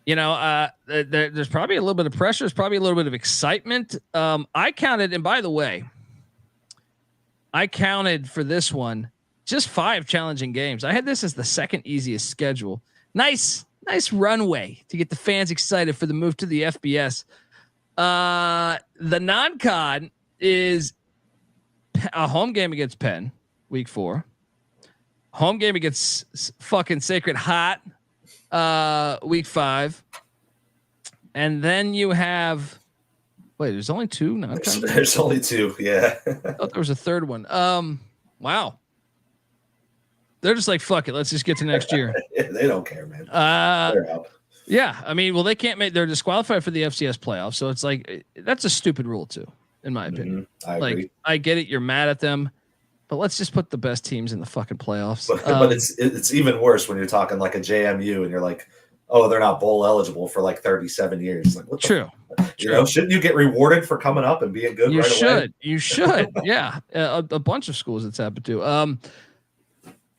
There's probably a little bit of pressure. There's probably a little bit of excitement. I counted, and by the way, I counted for this one just 5 challenging games. I had this as the second easiest schedule. Nice runway to get the fans excited for the move to the FBS. The non-con is a home game against Penn, week 4. Home game against fucking Sacred Heart, week 5. And then you have, there's only 2 non-con. There's only 2, yeah. I thought there was a third one. Wow. They're just like, fuck it, let's just get to next year. They don't care, man. They're out. Yeah, I mean, they can't they're disqualified for the FCS playoffs, so it's like that's a stupid rule too, in my opinion. I agree. I get it, you're mad at them, but let's just put the best teams in the fucking playoffs. But it's even worse when you're talking like a JMU and you're like, oh, they're not bowl eligible for like 37 years. Like, what True. Shouldn't you get rewarded for coming up and being good? You right should. away? You should. Yeah, a bunch of schools it's happened to.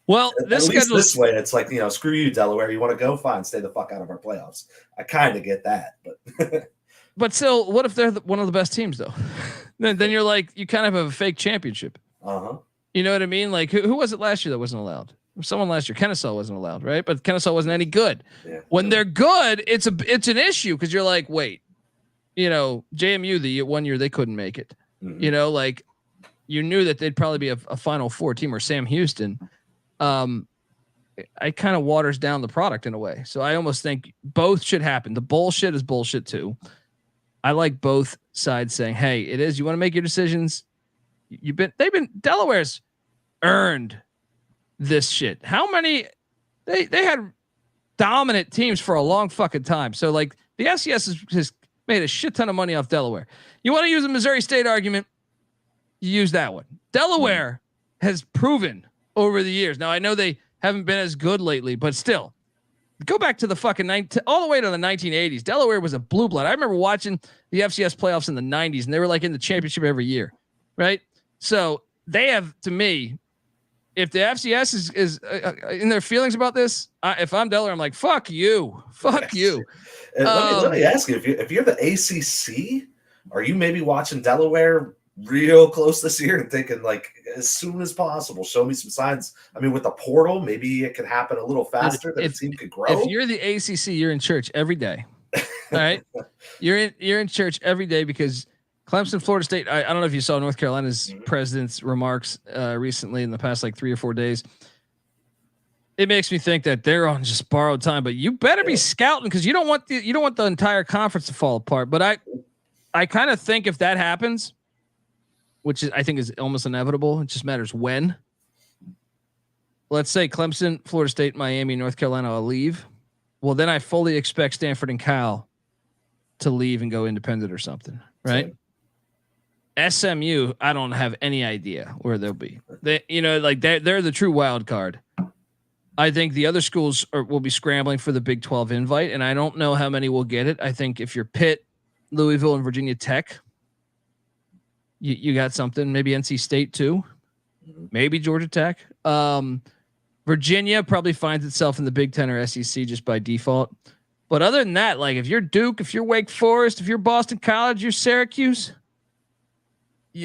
Well, this way, it's like, screw you, Delaware. You want to go? Fine, stay the fuck out of our playoffs. I kind of get that, but but still, what if they're one of the best teams though? then you're like, you kind of have a fake championship. You know what I mean? Like, who was it last year that wasn't allowed? Someone last year, Kennesaw wasn't allowed, right? But Kennesaw wasn't any good. Yeah. When they're good, it's an issue because you're like, wait, JMU the 1 year they couldn't make it. Mm-hmm. Like you knew that they'd probably be a Final Four team or Sam Houston. It kind of waters down the product in a way. So I almost think both should happen. The bullshit is bullshit too. I like both sides saying, hey, it is, you want to make your decisions. Delaware's earned this shit. How many, they had dominant teams for a long fucking time. So like the FCS has made a shit ton of money off Delaware. You want to use a Missouri State argument? You use that one. Delaware has proven over the years. Now I know they haven't been as good lately, but still, go back to the fucking all the way to the 1980s. Delaware was a blue blood. I remember watching the FCS playoffs in the 90s, and they were like in the championship every year, right? So they have, to me, if the FCS is in their feelings about this, if I'm Delaware, I'm like, fuck you. And let me ask you, if you're the ACC, are you maybe watching Delaware real close this year and thinking like as soon as possible, show me some signs? I mean, with the portal, maybe it could happen a little faster. That the team could grow. If you're the ACC, you're in church every day. All right, you're in church every day because Clemson, Florida State. I don't know if you saw North Carolina's president's remarks recently in the past like 3 or 4 days. It makes me think that they're on just borrowed time. But you better be scouting because you don't want the entire conference to fall apart. But I kind of think if that happens, which I think is almost inevitable. It just matters when. Let's say Clemson, Florida State, Miami, North Carolina all leave. Well, then I fully expect Stanford and Cal to leave and go independent or something, right? SMU, I don't have any idea where they'll be. They're the true wild card. I think the other schools will be scrambling for the Big 12 invite, and I don't know how many will get it. I think if you're Pitt, Louisville, and Virginia Tech, you got something. Maybe NC State too. Maybe Georgia Tech. Virginia probably finds itself in the Big 10 or SEC just by default. But other than that, like if you're Duke, if you're Wake Forest, if you're Boston College, you're Syracuse,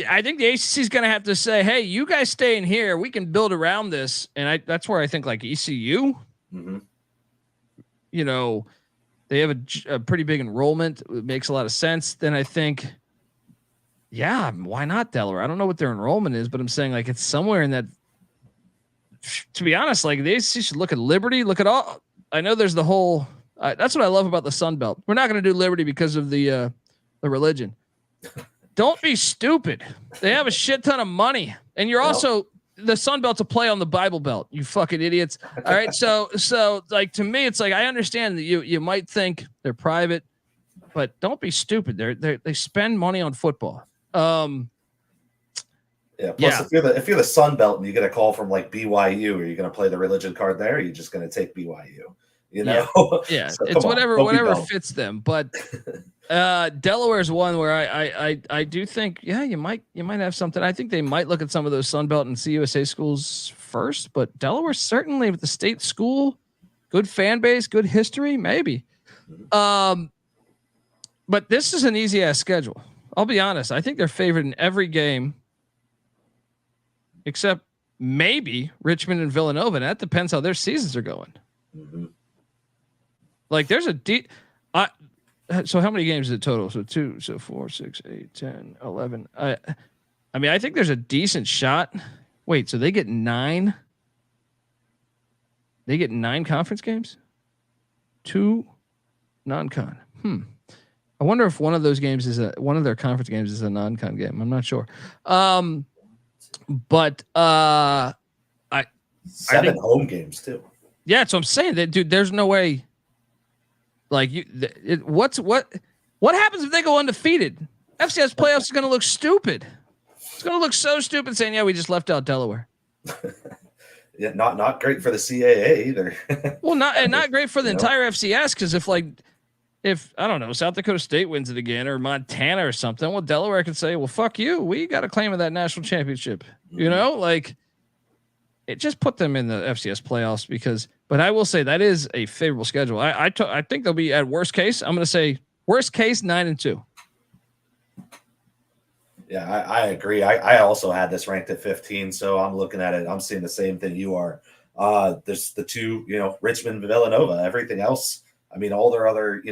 I think the ACC is going to have to say, hey, you guys stay in here. We can build around this. And that's where I think like ECU, they have a pretty big enrollment. It makes a lot of sense. Then I think, yeah, why not Delaware? I don't know what their enrollment is, but I'm saying like it's somewhere in that. To be honest, like the ACC should look at Liberty, look at all. I know there's the whole. That's what I love about the Sun Belt. We're not going to do Liberty because of the religion. Don't be stupid. They have a shit ton of money, and you're also the Sun Belt's a play on the Bible Belt. You fucking idiots. All right, so like to me, it's like I understand that you might think they're private, but don't be stupid. They spend money on football. Plus, if you're the Sun Belt and you get a call from like BYU, are you going to play the religion card there? Or are you just going to take BYU? You know, yeah. So, it's whatever fits them. But Delaware's one where I do think, you might have something. I think they might look at some of those Sun Belt and CUSA schools first, but Delaware certainly with the state school, good fan base, good history, maybe. But this is an easy ass schedule. I'll be honest. I think they're favored in every game, except maybe Richmond and Villanova. And that depends how their seasons are going. Like there's so how many games is it total? So 2, so 4, 6, 8, 10, 11. I mean, I think there's a decent shot. Wait, so they get 9? They get 9 conference games? 2 non-con. I wonder if one of those games one of their conference games is a non-con game. I'm not sure. But 7 home games too. Yeah, that's what I'm saying. That dude, there's no way. Like what happens if they go undefeated? FCS playoffs is going to look stupid. It's going to look so stupid saying, yeah, we just left out Delaware. Yeah, not great for the CAA either. Well, not great for the entire FCS because if I don't know, South Dakota State wins it again or Montana or something, well, Delaware could say, well, fuck you. We got a claim of that national championship. You know, like it just put them in the FCS playoffs but I will say that is a favorable schedule. I think they'll be at worst case. I'm going to say worst case 9-2. Yeah, I agree. I also had this ranked at 15. So I'm looking at it. I'm seeing the same thing you are. There's the 2, Richmond, Villanova, everything else. I mean, all their other,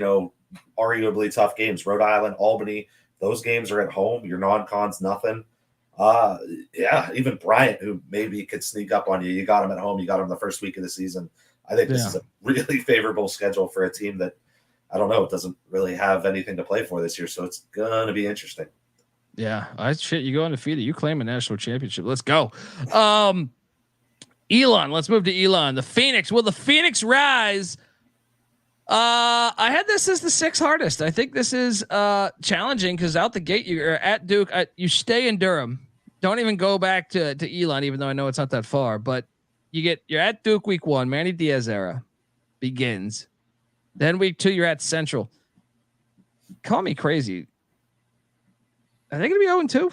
arguably tough games, Rhode Island, Albany, those games are at home. Your non-cons, nothing. Even Bryant, who maybe could sneak up on you. You got him at home. You got him the first week of the season. I think this is a really favorable schedule for a team that, I don't know, it doesn't really have anything to play for this year. So it's going to be interesting. Yeah. You go undefeated. You claim a national championship. Let's go. Elon, let's move to Elon. The Phoenix. Will the Phoenix rise? I had this as the 6th hardest. I think this is challenging because out the gate you're at Duke. You stay in Durham. Don't even go back to Elon, even though I know it's not that far. But you're at Duke week 1. Manny Diaz era begins. Then week 2 you're at Central. Call me crazy. Are they going to be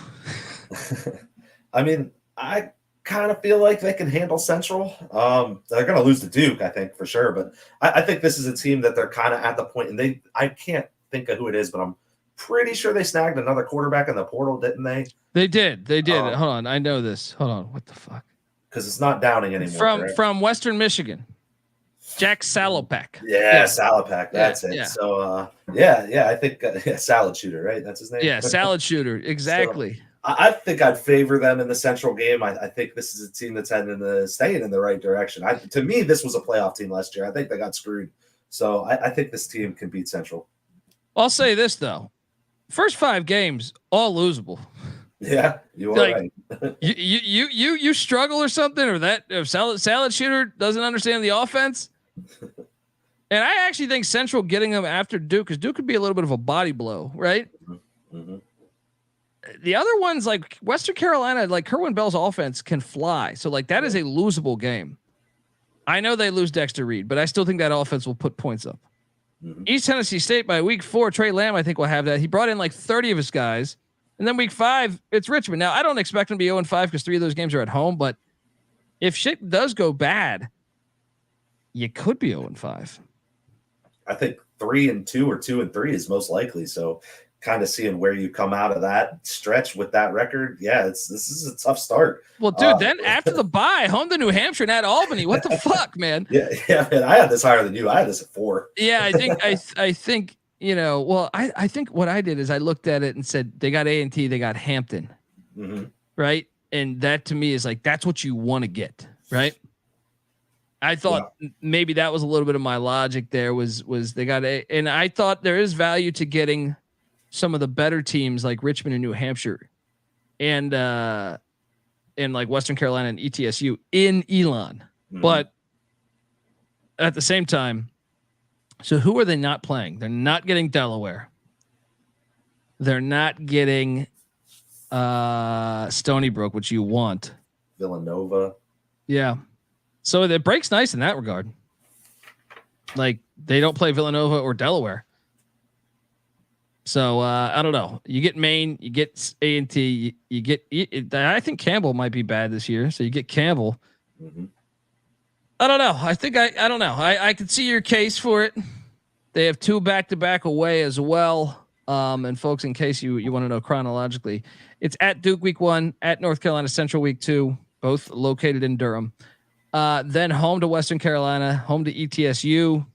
0-2? I mean, I kind of feel like they can handle Central. They're going to lose to Duke, I think, for sure. But I think this is a team that they're kind of at the point, and I can't think of who it is, but I'm pretty sure they snagged another quarterback in the portal, didn't they? They did. Hold on. I know this. Hold on. What the fuck? Because it's not Downing anymore. From Western Michigan. Jack Salopek. Yeah, Salopek. That's it. Yeah. So, I think salad shooter, right? That's his name. Yeah, salad shooter. Exactly. So, I think I'd favor them in the Central game. I think this is a team that's staying in the right direction. To me, this was a playoff team last year. I think they got screwed. So I think this team can beat Central. I'll say this, though. First 5 games, all losable. Yeah, you are Like, right. you struggle or something, or that if salad shooter doesn't understand the offense. And I actually think Central getting them after Duke, because Duke could be a little bit of a body blow, right? Mm-hmm. The other ones, like Western Carolina, like Kerwin Bell's offense can fly. So like that is a losable game. I know they lose Dexter Reed, but I still think that offense will put points up. Mm-hmm. East Tennessee State by week 4, Trey Lamb, I think, will have that. He brought in like 30 of his guys. And then week 5, it's Richmond. Now, I don't expect him to be 0-5 because 3 of those games are at home. But if shit does go bad, you could be 0-5. I think 3-2 or 2-3 is most likely. So kind of seeing where you come out of that stretch with that record. Yeah, this is a tough start. Well, dude, then after the bye, home to New Hampshire and at Albany. What the fuck, man? Yeah, man. I had this higher than you. I had this at 4. Yeah, I think, well, I think what I did is I looked at it and said, they got A&T, they got Hampton. Mm-hmm. Right. And that to me is like, that's what you want to get. Right. I thought maybe that was a little bit of my logic there was they got and I thought there is value to getting some of the better teams like Richmond and New Hampshire and like Western Carolina and ETSU in Elon. Mm-hmm. But at the same time, so who are they not playing? They're not getting Delaware. They're not getting Stony Brook, which you want. Villanova. Yeah. So the break's nice in that regard. Like they don't play Villanova or Delaware. So I don't know. You get Maine, you get A&T, you get. I think Campbell might be bad this year. So you get Campbell. Mm-hmm. I don't know. I think I don't know. I can see your case for it. They have 2 back-to-back away as well. And folks, in case you want to know chronologically, it's at Duke week 1, at North Carolina Central week 2, both located in Durham. Then home to Western Carolina, home to ETSU,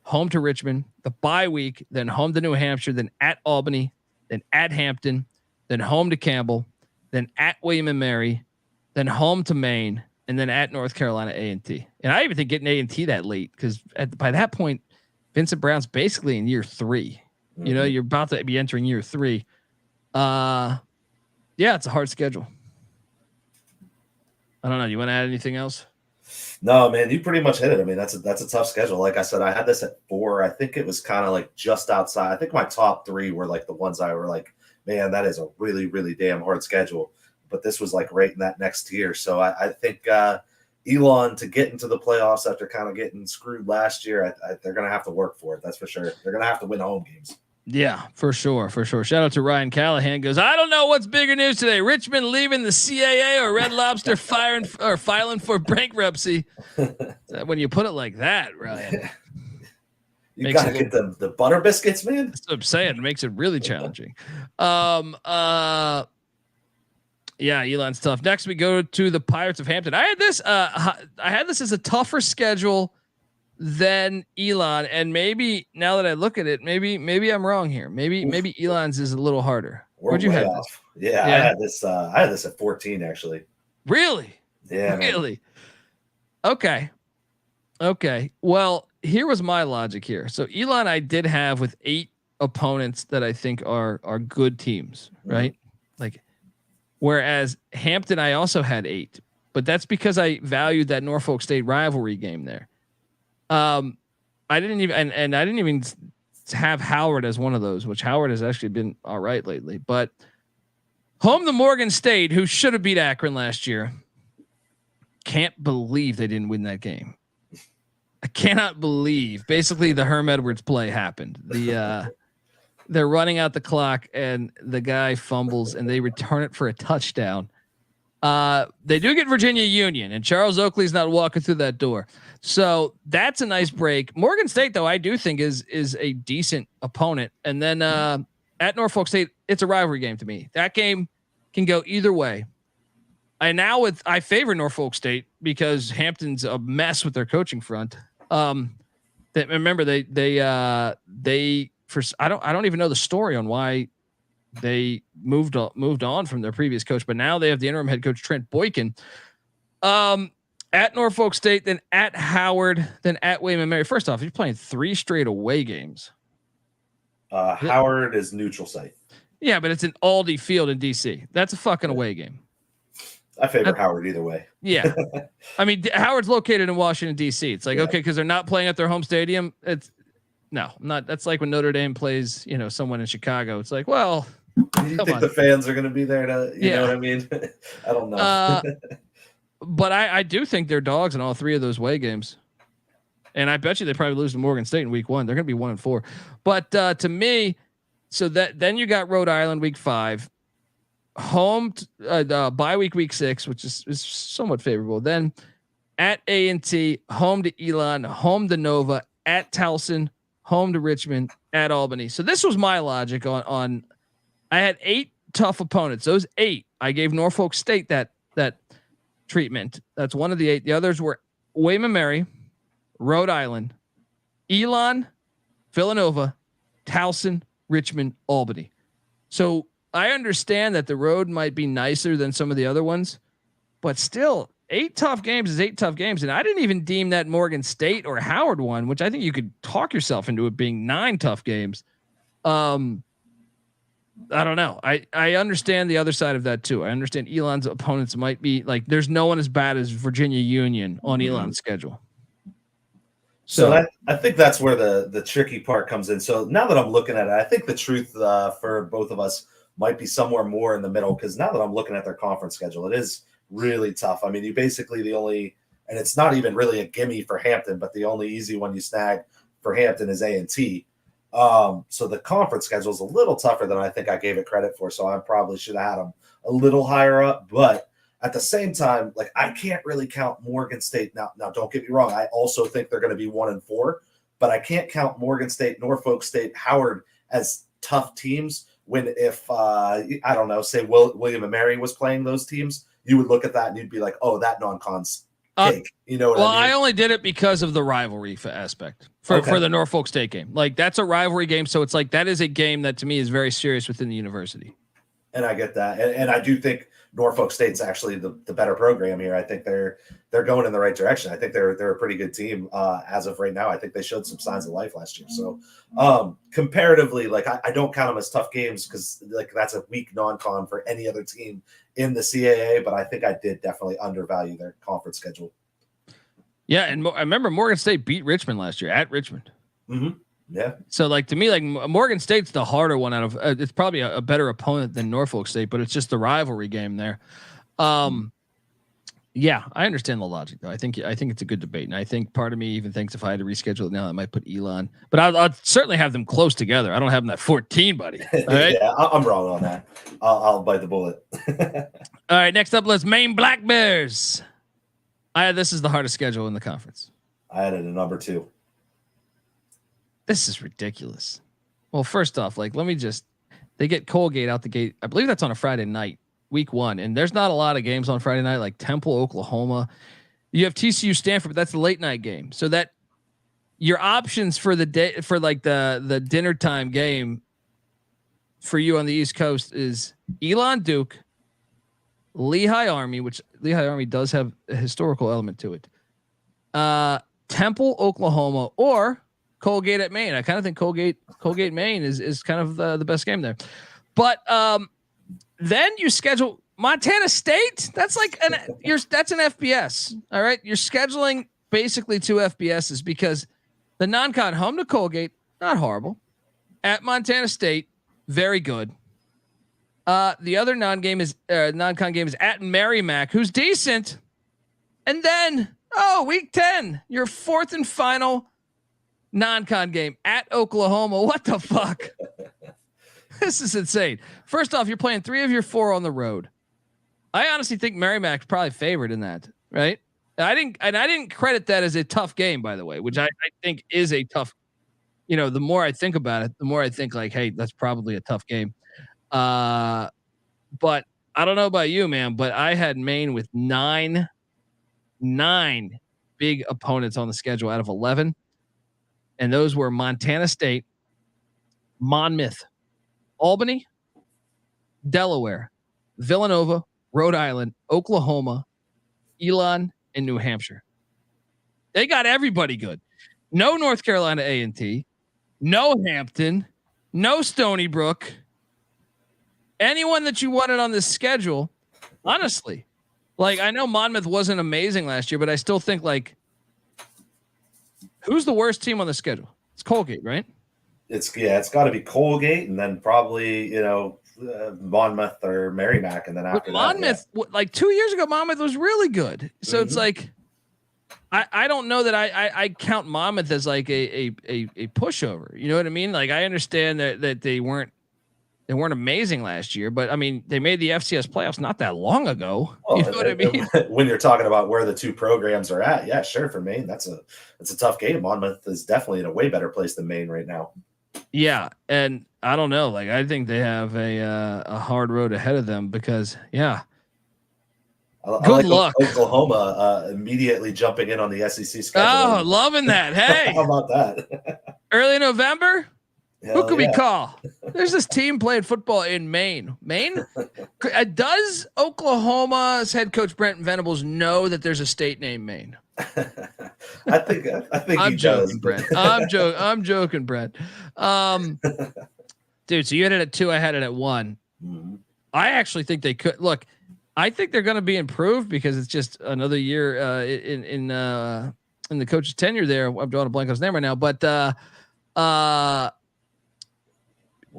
home to Richmond, the bye week, then home to New Hampshire, then at Albany, then at Hampton, then home to Campbell, then at William and Mary, then home to Maine, and then at North Carolina A&T. And I even think getting A&T that late because by that point, Vincent Brown's basically in year 3. Mm-hmm. You're about to be entering year 3. Yeah, it's a hard schedule. I don't know. You want to add anything else? No, man, you pretty much hit it. I mean, that's a tough schedule. Like I said, I had this at 4. I think it was kind of like just outside. I think my top 3 were like the ones I were like, man, that is a really, really damn hard schedule. But this was like right in that next tier. So I think Elon to get into the playoffs after kind of getting screwed last year, they're going to have to work for it. That's for sure. They're going to have to win home games. Yeah, for sure. Shout out to Ryan Callahan. Goes, I don't know what's bigger news today: Richmond leaving the CAA or Red Lobster filing for bankruptcy. When you put it like that, Ryan, you gotta get the butter biscuits, man. That's what I'm saying. It makes it really challenging. Yeah, Elon's tough. Next, we go to the Pirates of Hampton. I had this as a tougher schedule than Elon, and maybe now that I look at it, maybe I'm wrong here. Maybe Elon's is a little harder. Where'd you have this? Yeah, I had this at 14 actually. Really? Yeah. Really? Man. Okay. Well, here was my logic here. So Elon, I did have with 8 opponents that I think are good teams, right? Like, whereas Hampton, I also had 8, but that's because I valued that Norfolk State rivalry game there. I didn't even have Howard as one of those, which Howard has actually been all right lately, but home to Morgan State, who should have beat Akron last year. Can't believe they didn't win that game. I cannot believe basically the Herm Edwards play happened. They're running out the clock and the guy fumbles and they return it for a touchdown. They do get Virginia Union and Charles Oakley's not walking through that door. So that's a nice break. Morgan State, though, I do think is a decent opponent. And then at Norfolk State, it's a rivalry game to me. That game can go either way. I favor Norfolk State because Hampton's a mess with their coaching front. Remember I don't even know the story on why they moved on from their previous coach, but now they have the interim head coach Trent Boykin. At Norfolk State, then at Howard, then at William and Mary. First off, you're playing 3 straight away games. Howard is neutral site. Yeah, but it's an Aldi Field in DC. That's a fucking away game. I favor Howard either way. Yeah. I mean, Howard's located in Washington, DC. It's like, okay, because they're not playing at their home stadium. That's like when Notre Dame plays, someone in Chicago. It's like, well, you think the fans are going to be there to, you know what I mean? I don't know. But I do think they're dogs in all three of those away games. And I bet you they probably lose to Morgan State in week 1. They're going to be 1-4. But to me, so then you got Rhode Island week 5. Home bye week 6, which is somewhat favorable. Then at A&T, home to Elon, home to Nova, at Towson, home to Richmond, at Albany. So this was my logic on I had 8 tough opponents. Those 8, I gave Norfolk State that treatment. That's one of the 8. The others were William and Mary, Rhode Island, Elon, Villanova, Towson, Richmond, Albany. So I understand that the road might be nicer than some of the other ones, but still 8 tough games is 8 tough games. And I didn't even deem that Morgan State or Howard one, which I think you could talk yourself into it being 9 tough games. I don't know. I understand the other side of that too. I understand Elon's opponents might be like, there's no one as bad as Virginia Union on Elon's schedule. So I think that's where the tricky part comes in. So now that I'm looking at it, I think the truth for both of us might be somewhere more in the middle, because now that I'm looking at their conference schedule, it is really tough. I mean, you basically and it's not even really a gimme for Hampton, but the only easy one you snag for Hampton is A&T. So the conference schedule is a little tougher than I think I gave it credit for. So I probably should have had them a little higher up, but at the same time, like, I can't really count Morgan State. Now don't get me wrong. I also think they're going to be 1-4, but I can't count Morgan State, Norfolk State, Howard as tough teams. When if I don't know, say William and Mary was playing those teams, you would look at that and you'd be like, oh, that non-con's cake. You know what I mean? I only did it because of the rivalry aspect for the Norfolk State game. Like, that's a rivalry game, so it's like that is a game that to me is very serious within the university. And I get that, and I do think Norfolk State's actually the better program here. I think they're going in the right direction. I think they're a pretty good team as of right now. I think they showed some signs of life last year. So comparatively, like, I don't count them as tough games because like that's a weak non-con for any other team in the CAA. But I think I did definitely undervalue their conference schedule. Yeah, and I remember Morgan State beat Richmond last year at Richmond. Mm-hmm. Yeah. So like to me, like Morgan State's the harder one out of. It's probably a better opponent than Norfolk State, but it's just the rivalry game there. Yeah, I understand the logic though. I think it's a good debate, and I think part of me even thinks if I had to reschedule it now, I might put Elon. But I'd certainly have them close together. I don't have them at 14, buddy. All right? Yeah, I'm wrong on that. I'll bite the bullet. All right, next up, let's Maine Black Bears. This is the hardest schedule in the conference. I had it at number 2. This is ridiculous. Well, first off, like, they get Colgate out the gate. I believe that's on a Friday night, week 1. And there's not a lot of games on Friday night, like Temple, Oklahoma. You have TCU Stanford, but that's the late night game. So that your options for the day, for like the dinner time game for you on the East Coast is Elon Duke, Lehigh Army, which Lehigh Army does have a historical element to it. Temple, Oklahoma, or Colgate at Maine. I kind of think Colgate Maine is kind of the best game there. But then you schedule Montana State. That's like that's an FBS. All right. You're scheduling basically 2 FBSs because the non-con home to Colgate, not horrible. At Montana State, very good. The other non-con game is at Merrimack, who's decent. And then, week 10, your 4th and final non-con game at Oklahoma. What the fuck? This is insane. First off, you're playing 3 of your 4 on the road. I honestly think Merrimack's probably favored in that, right? I didn't credit that as a tough game, by the way, which I think is a tough. The more I think about it, the more I think like, hey, that's probably a tough game. But I don't know about you, man, but I had Maine with 9 big opponents on the schedule out of 11. And those were Montana State, Monmouth, Albany, Delaware, Villanova, Rhode Island, Oklahoma, Elon, and New Hampshire. They got everybody good. No North Carolina A&T, no Hampton, no Stony Brook. anyone that you wanted on this schedule, honestly. Like, I know Monmouth wasn't amazing last year, but I still think, like, who's the worst team on the schedule? It's Colgate, right? It's got to be Colgate, and then probably Monmouth or Merrimack, and then after Monmouth, like 2 years ago, Monmouth was really good. So it's like, I don't know that I count Monmouth as like a pushover. You know what I mean? Like, I understand that they weren't amazing last year, but I mean, they made the FCS playoffs not that long ago. Well, you know what I mean? When you're talking about where the two programs are at, yeah, sure. For Maine, that's a tough game. Monmouth is definitely in a way better place than Maine right now. Yeah, and I don't know. Like, I think they have a hard road ahead of them because, yeah. Good luck. Oklahoma immediately jumping in on the SEC schedule. Oh, loving that. Hey, how about that? Early November. Hell Who could yeah. we call? There's this team playing football in Maine. Maine? Does Oklahoma's head coach Brent Venables know that there's a state named Maine? I think I'm he joking, does. Brent. I'm joking, Brent. Dude, so you had it at 2. I had it at 1. Mm-hmm. I actually think they could look. I think they're going to be improved because it's just another year in the coach's tenure there. I'm drawing a blank on his name right now, but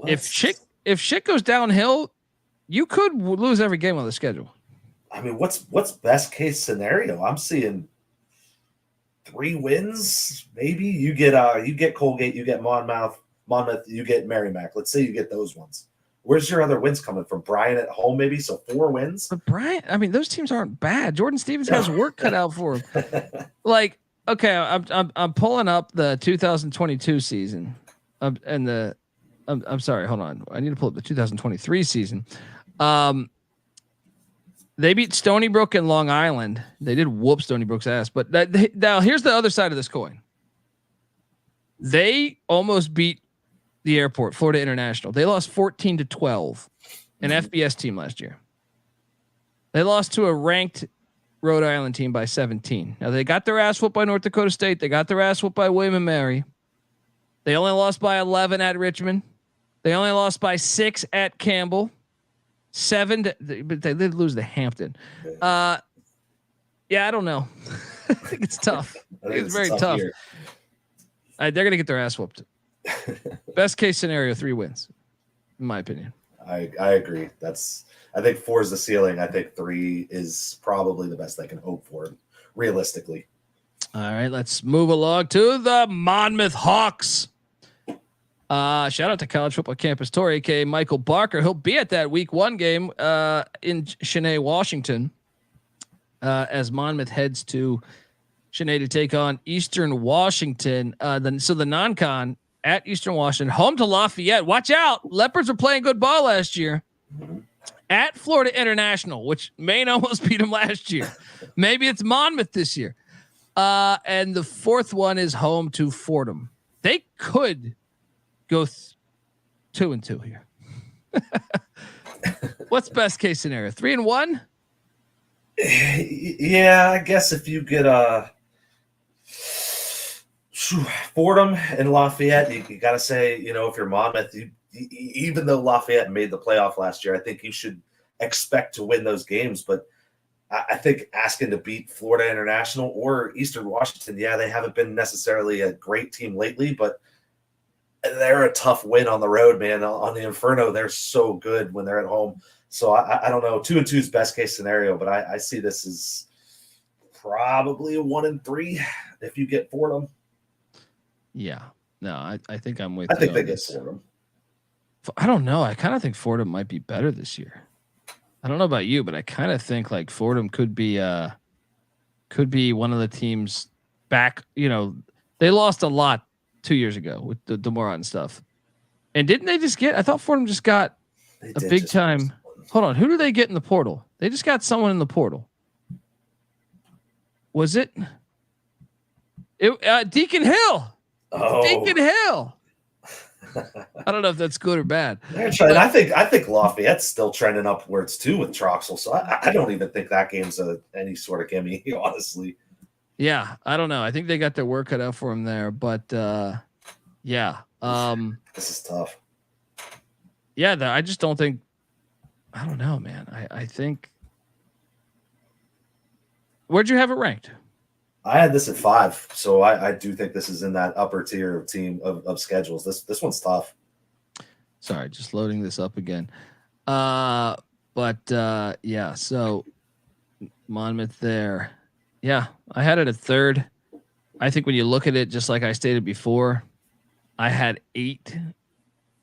if shit goes downhill, you could lose every game on the schedule. I mean, what's best case scenario? I'm seeing 3 wins, maybe. You get Colgate, you get Monmouth, you get Merrimack. Let's say you get those ones. Where's your other wins coming from? Bryant at home, maybe? So 4 wins. But Bryant, I mean, those teams aren't bad. Jordan Stevens has work cut out for him. Like, okay, I'm pulling up the 2022 season, and the I'm sorry, hold on. I need to pull up the 2023 season. They beat Stony Brook and Long Island. They did whoop Stony Brook's ass, but now here's the other side of this coin. They almost beat the airport, Florida International. They lost 14-12, an FBS team last year. They lost to a ranked Rhode Island team by 17. Now they got their ass whooped by North Dakota State. They got their ass whooped by William and Mary. They only lost by 11 at Richmond. They only lost by 6 at Campbell. 7, but they did lose to Hampton. Yeah, I don't know. I think it's tough. It's very tough. They're gonna get their ass whooped. Best case scenario, 3 wins, in my opinion. I agree. I think 4 is the ceiling. I think 3 is probably the best they can hope for, realistically. All right, let's move along to the Monmouth Hawks. Shout out to College Football Campus Tour, aka Michael Barker. He'll be at that Week 1 game in Cheney, Washington, as Monmouth heads to Cheney to take on Eastern Washington. So the non-con at Eastern Washington, home to Lafayette. Watch out, Leopards were playing good ball last year. At Florida International, which Maine almost beat them last year. Maybe it's Monmouth this year. And the 4th one is home to Fordham. They could go 2-2 here. What's best case scenario? 3-1? Yeah, I guess if you get Fordham and Lafayette, you got to say, if you're Monmouth, even though Lafayette made the playoff last year, I think you should expect to win those games. But I think asking to beat Florida International or Eastern Washington, yeah, they haven't been necessarily a great team lately, but they're a tough win on the road, man. On the Inferno, they're so good when they're at home. So I don't know. 2-2 is best case scenario, but I see this as probably a 1-3 if you get Fordham. Yeah. No, I think I'm with I you. think they get Fordham. I don't know. I kind of think Fordham might be better this year. I don't know about you, but I kind of think like Fordham could be one of the teams back. They lost a lot 2 years ago with the Demorat and stuff. And didn't they just get? I thought Fordham just got a big time. Hold on, who do they get in the portal? They just got someone in the portal. Was it Deacon Hill? Oh. Deacon Hill. I don't know if that's good or bad. I think Lafayette's still trending upwards too with Troxel. So I don't even think that game's any sort of gimme, honestly. Yeah, I don't know. I think they got their work cut out for him there, but yeah. This is tough. Yeah, I just don't think I don't know, man. I think. Where'd you have it ranked? I had this at 5, so I do think this is in that upper tier of team of schedules. This one's tough. Sorry, just loading this up again. Yeah, so Monmouth there. Yeah, I had it at 3rd. I think when you look at it, just like I stated before, I had 8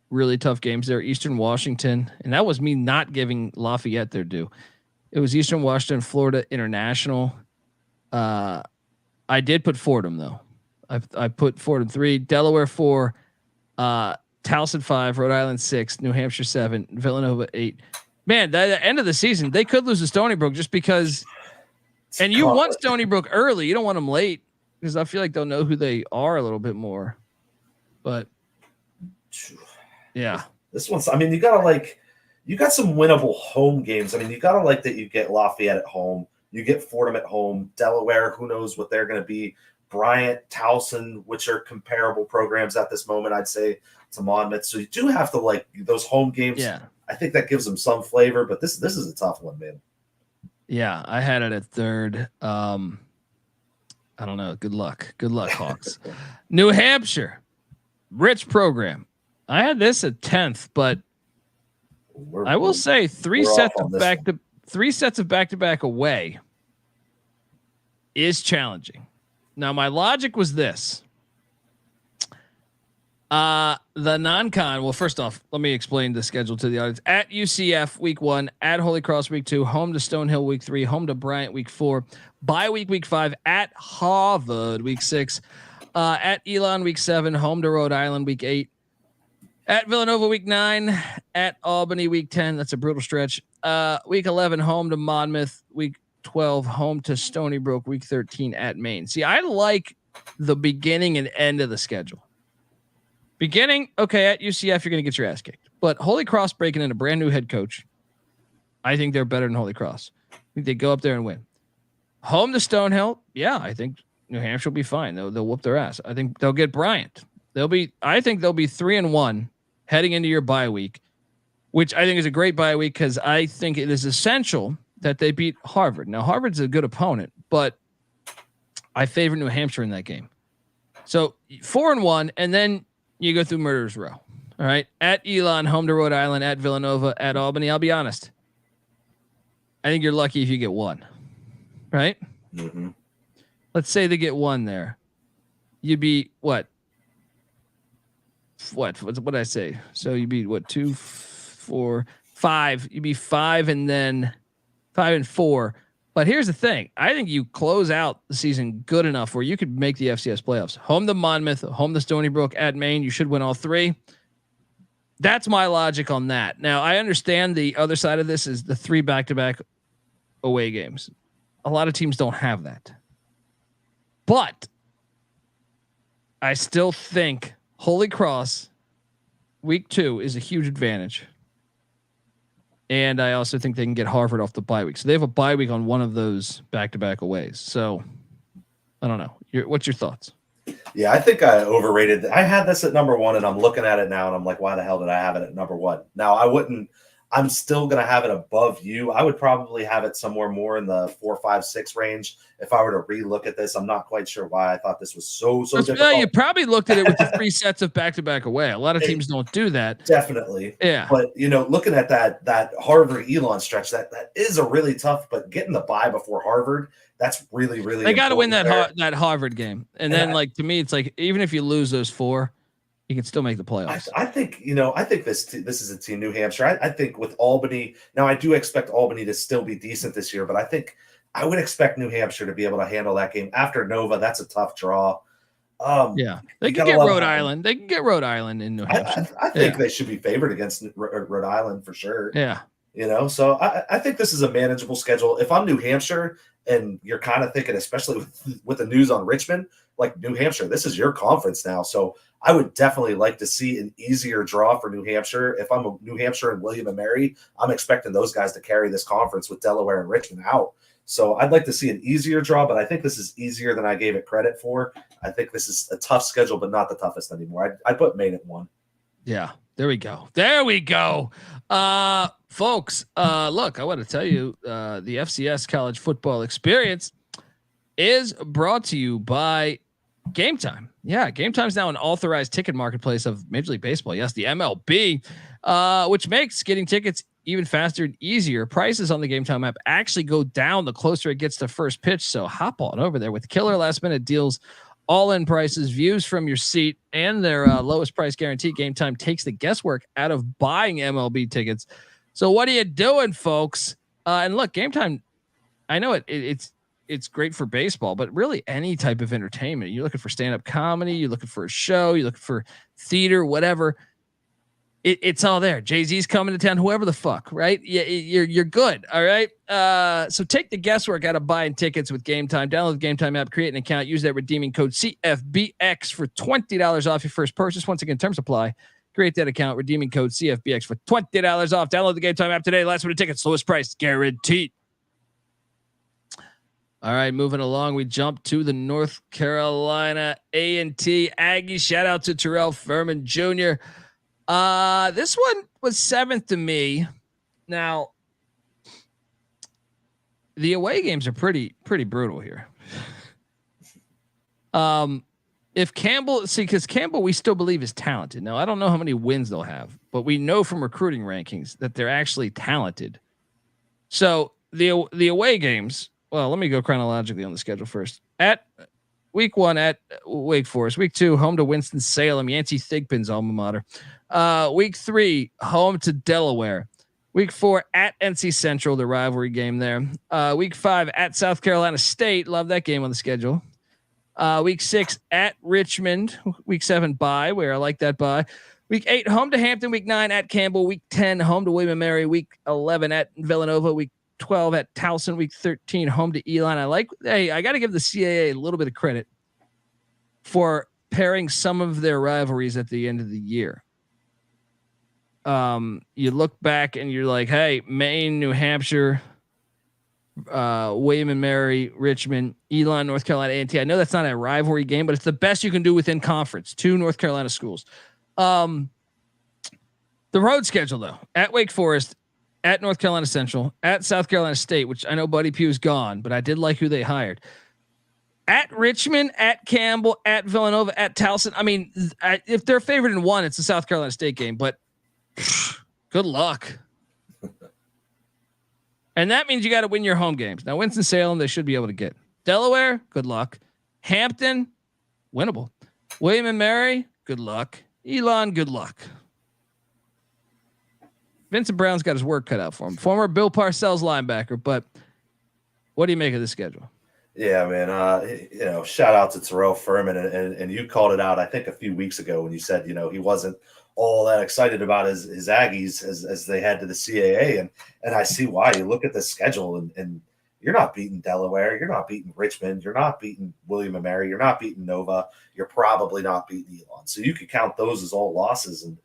really tough games there. Eastern Washington, and that was me not giving Lafayette their due. It was Eastern Washington, Florida International. I did put Fordham though. I put Fordham 3, Delaware 4, Towson 5, Rhode Island 6, New Hampshire 7, Villanova 8. Man, the end of the season, they could lose to Stony Brook just because. And you want Stony Brook early. You don't want them late because I feel like they'll know who they are a little bit more. But yeah, this one's. I mean, you got some winnable home games. I mean, you got to like that. You get Lafayette at home. You get Fordham at home. Delaware, who knows what they're going to be. Bryant, Towson, which are comparable programs at this moment, I'd say, to Monmouth. So you do have to like those home games. Yeah. I think that gives them some flavor, but this is a tough one, man. Yeah, I had it at 3rd. I don't know. Good luck. Good luck, Hawks. New Hampshire, rich program. I had this at 10th, but I will say 3 sets of back-to-back away is challenging. Now, my logic was this. The non-con, well, first off, let me explain the schedule to the audience. At UCF week 1, at Holy Cross week 2, home to Stonehill week 3, home to Bryant week 4, bye week 5, at Harvard week 6, at Elon week 7, home to Rhode Island week 8, at Villanova week 9, at Albany week 10. That's a brutal stretch. Week 11, home to Monmouth. Week 12, home to Stony Brook. Week 13, at Maine. See, I like the beginning and end of the schedule. Beginning, okay, at UCF, you're going to get your ass kicked. But Holy Cross breaking in a brand new head coach. I think they're better than Holy Cross. I think they go up there and win. Home to Stonehill. Yeah, I think New Hampshire will be fine. They'll whoop their ass. I think they'll get Bryant. I think they'll be 3-1 heading into your bye week, which I think is a great bye week because I think it is essential that they beat Harvard. Now, Harvard's a good opponent, but I favor New Hampshire in that game. So 4-1, and then you go through Murderers Row. All right. At Elon, home to Rhode Island, at Villanova, at Albany. I'll be honest. I think you're lucky if you get 1. Right? Mm-hmm. Let's say they get 1 there. You'd be what? What did I say? So you'd be what? 2, 4, 5. You'd be 5 and then 5 and 4. But here's the thing. I think you close out the season good enough where you could make the FCS playoffs. Home to Monmouth, home to Stony Brook, at Maine. You should win all 3. That's my logic on that. Now, I understand the other side of this is the 3 back-to-back away games. A lot of teams don't have that. But I still think Holy Cross week 2 is a huge advantage. And I also think they can get Harvard off the bye week. So they have a bye week on one of those back-to-back aways. So I don't know. What's your thoughts? Yeah, I think I overrated. I had this at number 1, and I'm looking at it now, and I'm like, why the hell did I have it at number 1? Now, I'm still going to have it above you. I would probably have it somewhere more in the 4, 5, 6 range. If I were to relook at this, I'm not quite sure why I thought this was so difficult. You probably looked at it with the 3 sets of back-to-back away. A lot of teams don't do that. Definitely. Yeah. But, looking at that Harvard Elon stretch, that is a really tough, but getting the bye before Harvard, that's really, really They got to win that Harvard game. And then, to me, it's like, even if you lose those 4, you can still make the playoffs. I think this is a team, New Hampshire. I think with Albany, now I do expect Albany to still be decent this year, but I think I would expect New Hampshire to be able to handle that game. After Nova, that's a tough draw. They can get Rhode Island. They can get Rhode Island in New Hampshire. I think they should be favored against Rhode Island for sure. Yeah. So I think this is a manageable schedule. If I'm New Hampshire and you're kind of thinking, especially with the news on Richmond, like New Hampshire, this is your conference now. So I would definitely like to see an easier draw for New Hampshire. If I'm a New Hampshire and William and Mary, I'm expecting those guys to carry this conference with Delaware and Richmond out. So I'd like to see an easier draw, but I think this is easier than I gave it credit for. I think this is a tough schedule, but not the toughest anymore. I'd put Maine at 1. Yeah. There we go. Folks, look, I want to tell you, the FCS college football experience is brought to you by Game Time. Yeah, Game Time is now an authorized ticket marketplace of Major League Baseball. Yes, the MLB, which makes getting tickets even faster and easier. Prices on the Game Time app actually go down the closer it gets to first pitch. So hop on over there with killer last minute deals, all-in prices, views from your seat, and their lowest price guarantee. Game Time takes the guesswork out of buying MLB tickets. So what are you doing, folks? And look, Game Time, I know it's great for baseball, but really any type of entertainment. You're looking for stand-up comedy, you're looking for a show, you're looking for theater, whatever. It's all there. Jay-Z's coming to town, whoever the fuck, right? You're good. All right. So take the guesswork out of buying tickets with Game Time. Download the Game Time app, create an account, use that redeeming code CFBX for $20 off your first purchase. Once again, terms apply. Create that account, redeeming code CFBX for $20 off. Download the Game Time app today. Last minute tickets, lowest price guaranteed. All right, moving along, we jump to the North Carolina A&T Aggies. Shout out to Terrell Furman Jr. This one was 7th to me. Now, the away games are pretty brutal here. If Campbell, because Campbell we still believe is talented. Now, I don't know how many wins they'll have, but we know from recruiting rankings that they're actually talented. So the away games. Well, let me go chronologically on the schedule first. At week 1 at Wake Forest, week 2 home to Winston-Salem, Yancey Thigpen's alma mater. Week 3 home to Delaware. Week 4 at NC Central, the rivalry game there. Week 5 at South Carolina State, love that game on the schedule. Week 6 at Richmond. Week 7 bye, where I like that bye. Week 8 home to Hampton. Week 9 at Campbell. Week 10 home to William & Mary. Week 11 at Villanova. Week 12 at Towson. Week 13 home to Elon. I got to give the CAA a little bit of credit for pairing some of their rivalries at the end of the year. You look back and you're like, hey, Maine, New Hampshire, William & Mary, Richmond, Elon, North Carolina A&T. I know that's not a rivalry game, but it's the best you can do within conference. 2 North Carolina schools. The road schedule though, at Wake Forest, at North Carolina Central, at South Carolina State, which I know Buddy Pugh's gone, but I did like who they hired. At Richmond, at Campbell, at Villanova, at Towson. I mean, if they're favored in one, it's the South Carolina State game, but good luck. And that means you got to win your home games. Now, Winston-Salem, they should be able to get. Delaware, good luck. Hampton, winnable. William & Mary, good luck. Elon, good luck. Vincent Brown's got his work cut out for him. Former Bill Parcells linebacker, but what do you make of this schedule? Yeah, man. Shout out to Terrell Furman, and you called it out, I think, a few weeks ago when you said, he wasn't all that excited about his Aggies as they head to the CAA, and I see why. You look at the schedule, and you're not beating Delaware, you're not beating Richmond, you're not beating William & Mary, you're not beating Nova, you're probably not beating Elon. So you could count those as all losses, and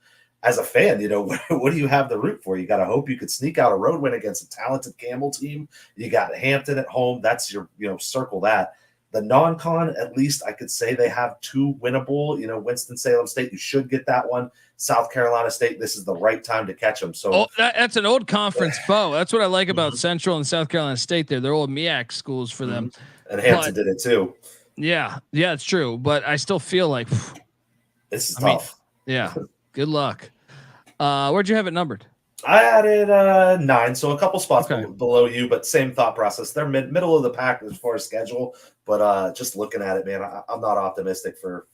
as a fan, what do you have to root for? You got to hope you could sneak out a road win against a talented Campbell team. You got Hampton at home. That's your, circle that. The non-con, at least I could say they have 2 winnable. Winston-Salem State, you should get that one. South Carolina State, this is the right time to catch them. So that's an old conference foe. That's what I like about Central and South Carolina State. They're old MEAC schools for them. And Hampton did it too. Yeah, it's true. But I still feel like this is tough. Yeah. Good luck. Where'd you have it numbered? I had it 9, so a couple spots below you, but same thought process. They're middle of the pack as far as schedule, but just looking at it, man, I'm not optimistic for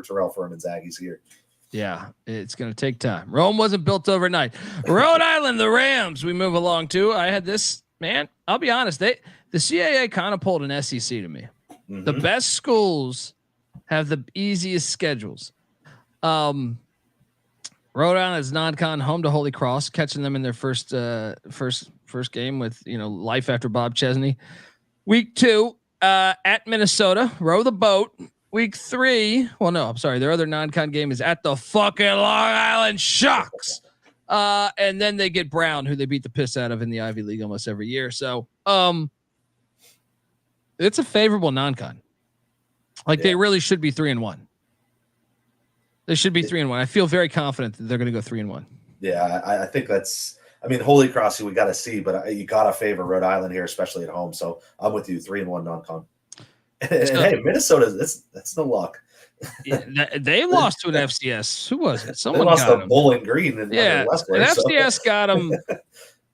Terrell Furman's Aggies here. Yeah, it's going to take time. Rome wasn't built overnight. Rhode Island, the Rams, we move along to. I had this, man, I'll be honest, the CAA kind of pulled an SEC to me. Mm-hmm. The best schools have the easiest schedules. Rhode Island is non-con, home to Holy Cross, catching them in their first game with life after Bob Chesney. Week 2 at Minnesota, row the boat. Week 3, their other non-con game is at the fucking Long Island Shucks, and then they get Brown, who they beat the piss out of in the Ivy League almost every year. So it's a favorable non-con. They really should be 3-1. They should be 3-1. I feel very confident that they're going to go 3-1. Yeah, I think that's. I mean, Holy Cross, we got to see, but you got to favor Rhode Island here, especially at home. So I'm with you, 3-1 non-con. And hey, Minnesota, that's no luck. They lost to an FCS. Who was it? Someone they lost got to Bowling Green. Yeah, FCS got them.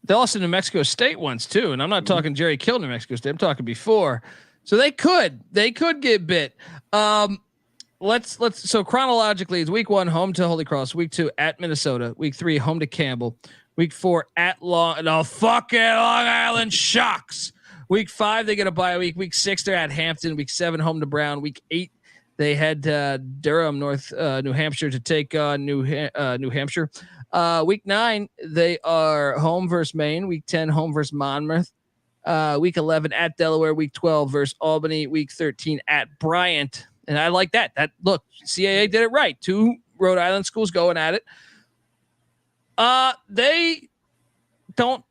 They lost to New Mexico State once too, and I'm not talking Jerry killed New Mexico State. I'm talking before, so they could get bit. Let's so chronologically, it's week 1 home to Holy Cross, week 2 at Minnesota, week 3 home to Campbell, week 4 at Long Island Sharks. Week 5 they get a bye week. Week 6 they're at Hampton. Week 7 home to Brown. Week 8 they head to Durham, New Hampshire to take on New Hampshire. Week 9 they are home versus Maine. Week 10 home versus Monmouth. Week 11 at Delaware. Week 12 versus Albany. Week 13 at Bryant. And I like that. Look, CAA did it right. 2 Rhode Island schools going at it. They don't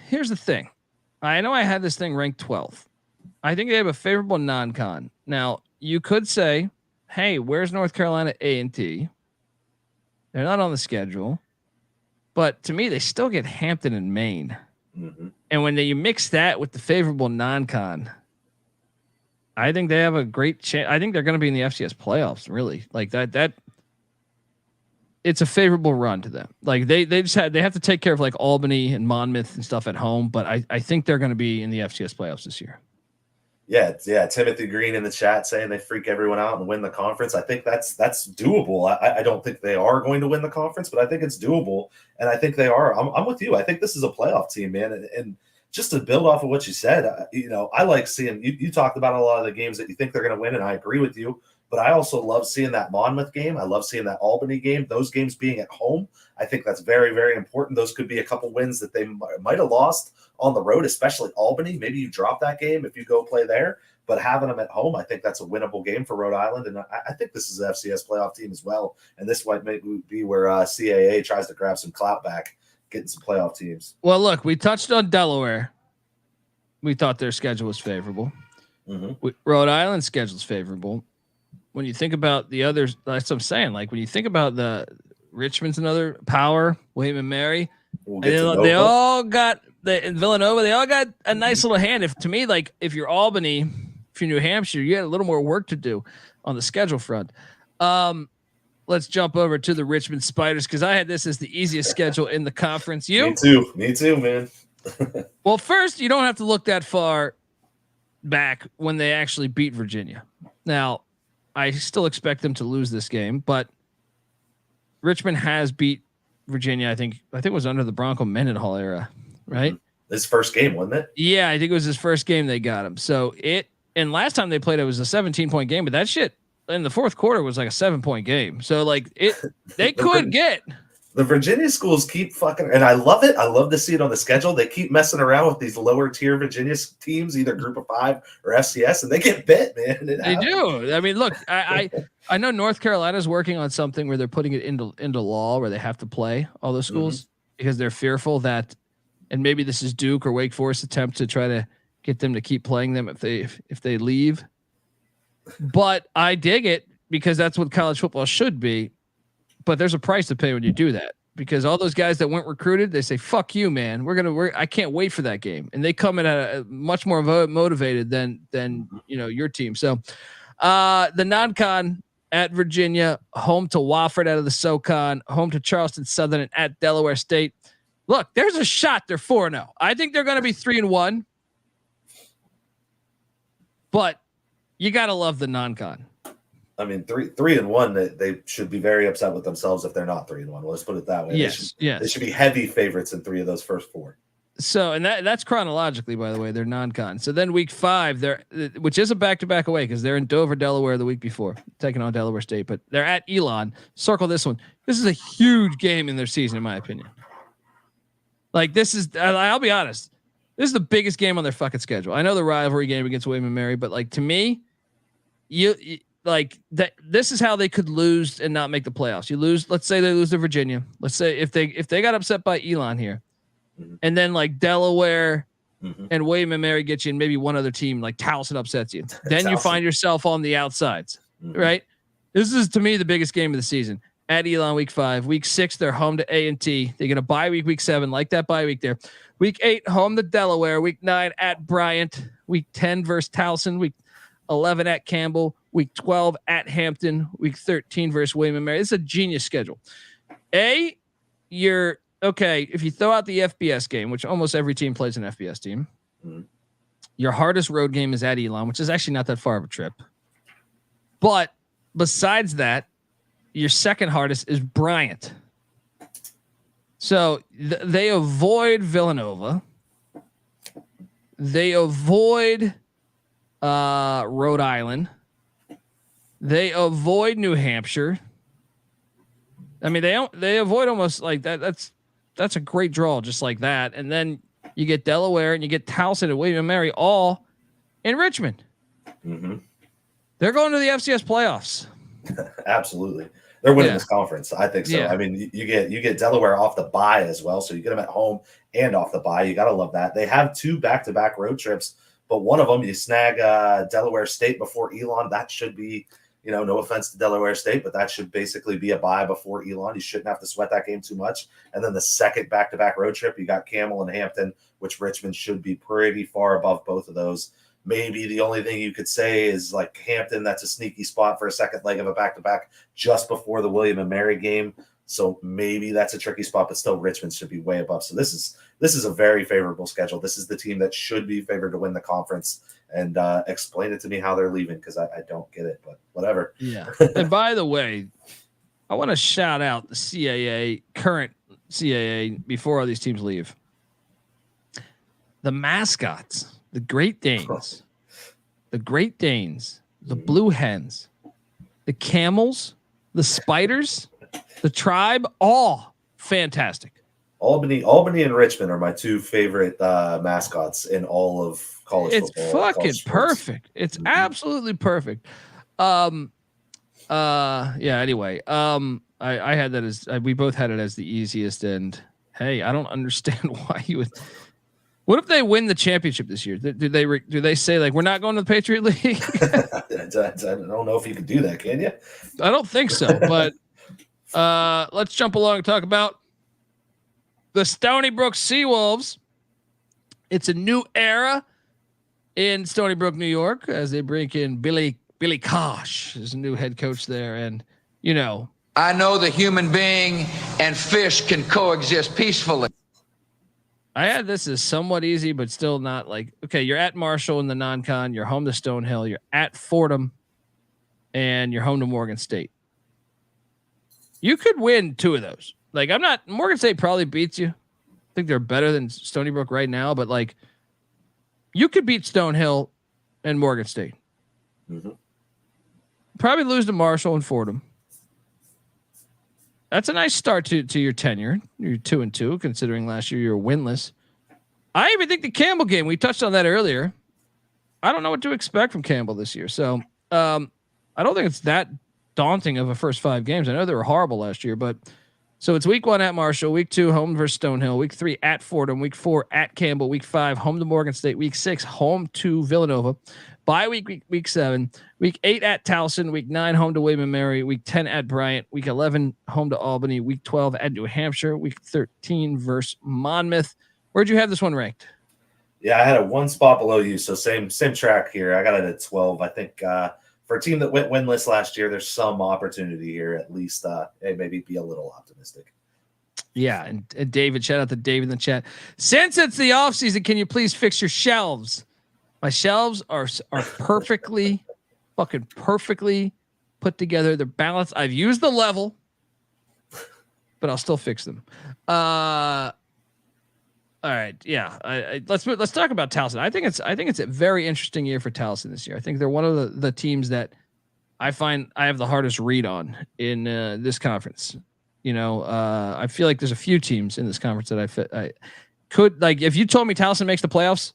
here's the thing. I know I had this thing ranked 12th. I think they have a favorable non-con. Now, you could say, hey, where's North Carolina A&T? They're not on the schedule. But to me, they still get Hampton and Maine. Mm-hmm. And when you mix that with the favorable non-con, I think they have a great chance. I think they're going to be in the FCS playoffs, really. Like that it's a favorable run to them. Like they have to take care of like Albany and Monmouth and stuff at home, but I think they're going to be in the FCS playoffs this year. Yeah. Timothy Green in the chat saying they freak everyone out and win the conference. I think that's doable. I don't think they are going to win the conference, but I think it's doable, and I think they are. I'm with you. I think this is a playoff team, man, and just to build off of what you said, I like seeing you talked about a lot of the games that you think they're going to win, and I agree with you. But I also love seeing that Monmouth game. I love seeing that Albany game. Those games being at home, I think that's very, very important. Those could be a couple wins that they might have lost on the road, especially Albany. Maybe you drop that game if you go play there. But having them at home, I think that's a winnable game for Rhode Island. And I think this is an FCS playoff team as well. And this might be where CAA tries to grab some clout back, getting some playoff teams. Well, look, we touched on Delaware. We thought their schedule was favorable. Mm-hmm. Rhode Island's schedule is favorable. When you think about the others, that's what I'm saying. Like when you think about the Richmond's another power, William and Mary, they all got in Villanova. They all got a nice little hand. If you're Albany, if you're New Hampshire, you had a little more work to do on the schedule front. Let's jump over to the Richmond Spiders because I had this as the easiest schedule in the conference. You? Me too, man. Well, first, you don't have to look that far back when they actually beat Virginia. Now, I still expect them to lose this game, but Richmond has beat Virginia. I think it was under the Bronco Mendenhall era, right? His first game, wasn't it? Yeah, I think it was his first game they got him. So and last time they played, it was a 17-point game, but that shit in the fourth quarter was like a 7-point game. So they could get. The Virginia schools keep fucking, and I love it. I love to see it on the schedule. They keep messing around with these lower tier Virginia teams, either Group of 5 or FCS, and they get bit, man. They do. I mean, look, I know North Carolina's working on something where they're putting it into law where they have to play all those schools because they're fearful that, and maybe this is Duke or Wake Forest attempt to try to get them to keep playing them if they leave. But I dig it because that's what college football should be. But there's a price to pay when you do that because all those guys that weren't recruited, they say, fuck you, man. I can't wait for that game. And they come in at much more motivated than your team. So the non-con at Virginia, home to Wofford out of the SoCon, home to Charleston Southern and at Delaware State. Look, there's a shot they're 4-0. I think they're going to be 3-1. But you got to love the non-con. I mean, 3-1. They should be very upset with themselves if they're not 3-1. Let's put it that way. Yes, they should be heavy favorites in 3 of those first 4. So, and that's chronologically, by the way, they're non-con. So then week 5, which is a back-to-back away because they're in Dover, Delaware the week before, taking on Delaware State, but they're at Elon. Circle this one. This is a huge game in their season, in my opinion. Like this is, I'll be honest, this is the biggest game on their fucking schedule. I know the rivalry game against William and Mary, but like to me, you like that. This is how they could lose and not make the playoffs. You lose, let's say they lose to Virginia. Let's say if they got upset by Elon here, and then like Delaware and William and Mary get you, and maybe one other team like Towson upsets you. Then you find yourself on the outsides, right? This is to me the biggest game of the season. At Elon week 5, week 6 they're home to A&T. They're gonna bye week 7, like that bye week there. Week 8 home to Delaware. Week 9 at Bryant. Week 10 versus Towson. Week 11 at Campbell. Week 12 at Hampton. Week 13 versus William and Mary. It's a genius schedule. You're okay if you throw out the FBS game, which almost every team plays an FBS team. Mm-hmm. Your hardest road game is at Elon, which is actually not that far of a trip. But besides that, your second hardest is Bryant. So they avoid Villanova. They avoid Rhode Island. They avoid New Hampshire. I mean, they avoid almost like that. That's a great draw, just like that. And then you get Delaware and you get Towson and William and Mary all in Richmond. Mm-hmm. They're going to the FCS playoffs. Absolutely. They're winning this conference. I think so. Yeah. I mean, you get Delaware off the bye as well. So you get them at home and off the bye. You got to love that. They have 2 back-to-back road trips, but one of them you snag Delaware State before Elon. That should be, no offense to Delaware State, but that should basically be a bye before Elon. You shouldn't have to sweat that game too much. And then the second back-to-back road trip, you got Camel and Hampton, which Richmond should be pretty far above both of those. Maybe the only thing you could say is like Hampton, that's a sneaky spot for a second leg of a back-to-back just before the William and Mary game. So maybe that's a tricky spot, but still Richmond should be way above. So this is a very favorable schedule. This is the team that should be favored to win the conference. And explain it to me how they're leaving, because I don't get it, but whatever. Yeah. And by the way, I want to shout out the CAA, current CAA, before all these teams leave. The mascots. The Great Danes, the Blue Hens, the Camels, the Spiders, the Tribe, all fantastic. Albany and Richmond are my 2 favorite mascots in all of college football. It's fucking perfect. It's absolutely perfect. Anyway, I had that as we both had it as the easiest, and hey, I don't understand why you would. What if they win the championship this year? Do they say like we're not going to the Patriot League? I don't know if you can do that, can you? I don't think so. But let's jump along and talk about the Stony Brook Seawolves. It's a new era in Stony Brook, New York, as they bring in Billy Kosh as a new head coach there, and I know the human being and fish can coexist peacefully. I had this as somewhat easy, but still not like, okay, you're at Marshall in the non-con, you're home to Stonehill, you're at Fordham, and you're home to Morgan State. You could win 2 of those. Like, Morgan State probably beats you. I think they're better than Stony Brook right now, but like, you could beat Stonehill and Morgan State. Mm-hmm. Probably lose to Marshall and Fordham. That's a nice start to your tenure. You're 2-2, considering last year you were winless. I even think the Campbell game, we touched on that earlier. I don't know what to expect from Campbell this year. So I don't think it's that daunting of a first 5 games. I know they were horrible last year, but so it's week 1 at Marshall, week 2 home versus Stonehill, week 3 at Fordham, week 4 at Campbell, week 5 home to Morgan State, week 6 home to Villanova. Bye week 7, week 8 at Towson, week 9 home to William and Mary, week 10 at Bryant, week 11 home to Albany, week 12 at New Hampshire, week 13 versus Monmouth. Where'd you have this one ranked? Yeah, I had it 1 spot below you, so same track here. I got it at 12. I think for a team that went winless last year, there's some opportunity here at least. Maybe be a little optimistic. Yeah, and David, shout out to David in the chat. Since it's the off season, can you please fix your shelves? My shelves are perfectly, fucking perfectly put together. They're balanced. I've used the level, but I'll still fix them. All right, yeah. Let's talk about Towson. I think it's a very interesting year for Towson this year. I think they're one of the teams that I find I have the hardest read on in this conference. I feel like there's a few teams in this conference that I could like. If you told me Towson makes the playoffs,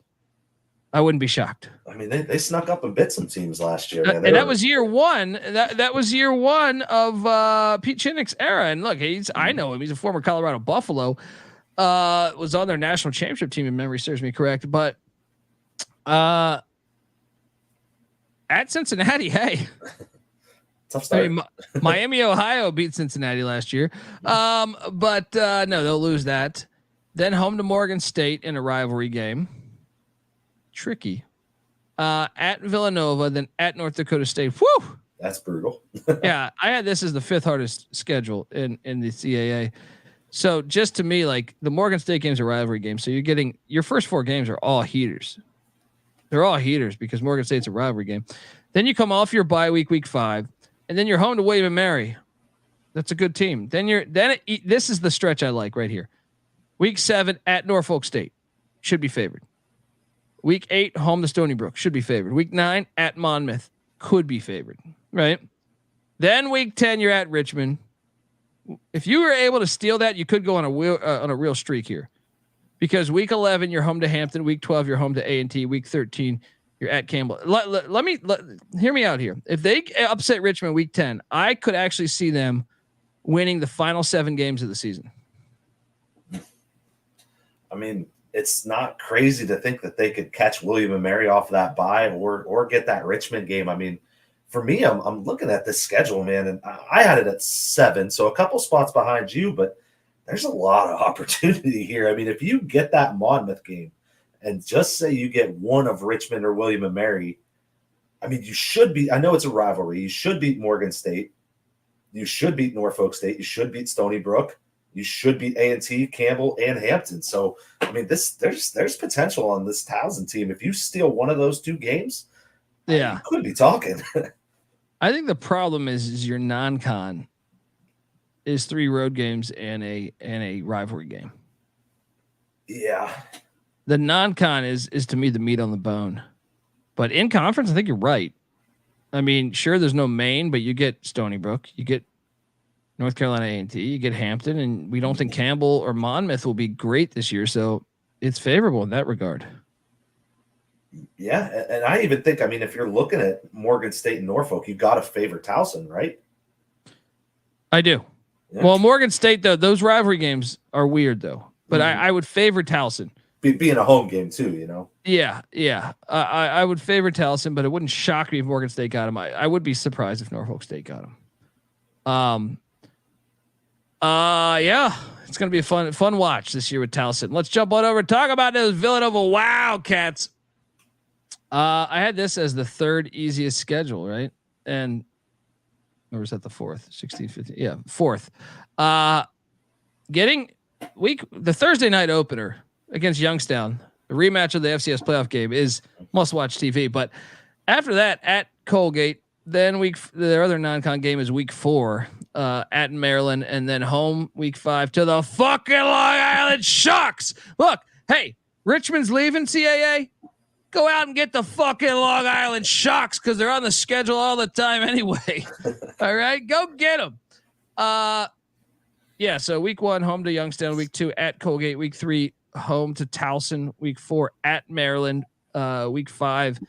I wouldn't be shocked. I mean, they snuck up and bit some teams last year, man. And that was year 1. That was year 1 of Pete Chinnick's era. And look, I know him. He's a former Colorado Buffalo. Was on their national championship team, if memory serves me correct. But at Cincinnati, hey, Tough start. Miami, Ohio beat Cincinnati last year. But no, they'll lose that. Then home to Morgan State in a rivalry game. Tricky. At Villanova, then at North Dakota State. Whew. That's brutal. Yeah, I had this as the 5th hardest schedule in the CAA. So just to me, like the Morgan State game's a rivalry game. So you're getting your first 4 games are all heaters. They're all heaters because Morgan State's a rivalry game. Then you come off your bye week, week 5, and then you're home to William and Mary. That's a good team. This is the stretch I like right here. Week 7 at Norfolk State should be favored. Week 8 home to Stony Brook should be favored. Week 9 at Monmouth could be favored. Right. Then week 10 you're at Richmond. If you were able to steal that, you could go on a real streak here, because week 11 you're home to Hampton. Week 12 you're home to A&T. Week 13 you're at Campbell. Hear me out here. If they upset Richmond week 10, I could actually see them winning the final 7 games of the season. I mean, it's not crazy to think that they could catch William and Mary off of that bye or get that Richmond game. I mean, for me, I'm looking at this schedule, man, and I had it at 7, so a couple spots behind you, but there's a lot of opportunity here. I mean, if you get that Monmouth game and just say you get one of Richmond or William and Mary, I mean, you should be – I know it's a rivalry. You should beat Morgan State. You should beat Norfolk State. You should beat Stony Brook. You should beat A&T, Campbell, and Hampton. So, I mean, there's potential on this Towson team. If you steal one of those 2 games, you could be talking. I think the problem is your non-con is 3 road games and a rivalry game. Yeah. The non-con is to me the meat on the bone. But in conference, I think you're right. I mean, sure, there's no Maine, but you get Stony Brook, you get North Carolina A&T, you get Hampton, and we don't think Campbell or Monmouth will be great this year. So it's favorable in that regard. Yeah, and I even think, I mean, if you're looking at Morgan State and Norfolk, you got to favor Towson, right? I do. Yeah. Well, Morgan State, though, those rivalry games are weird, though. But I would favor Towson. Being a home game, too, you know? Yeah. I would favor Towson, but it wouldn't shock me if Morgan State got him. I would be surprised if Norfolk State got him. Yeah, it's going to be a fun watch this year with Towson. Let's jump on over and talk about those Villanova Wildcats. I had this as the 3rd easiest schedule, right? And or was that the 4th? 16, 15. Yeah, 4th. Getting the Thursday night opener against Youngstown, the rematch of the FCS playoff game, is must-watch TV. But after that, at Colgate, then their other non-con game is week 4 at Maryland, and then home week 5 to the fucking Long Island Sharks. Look, hey, Richmond's leaving CAA. Go out and get the fucking Long Island Sharks because they're on the schedule all the time anyway. All right, go get them. Yeah, so week 1, home to Youngstown. Week 2, at Colgate. Week 3, home to Towson. Week 4, at Maryland. Week 5,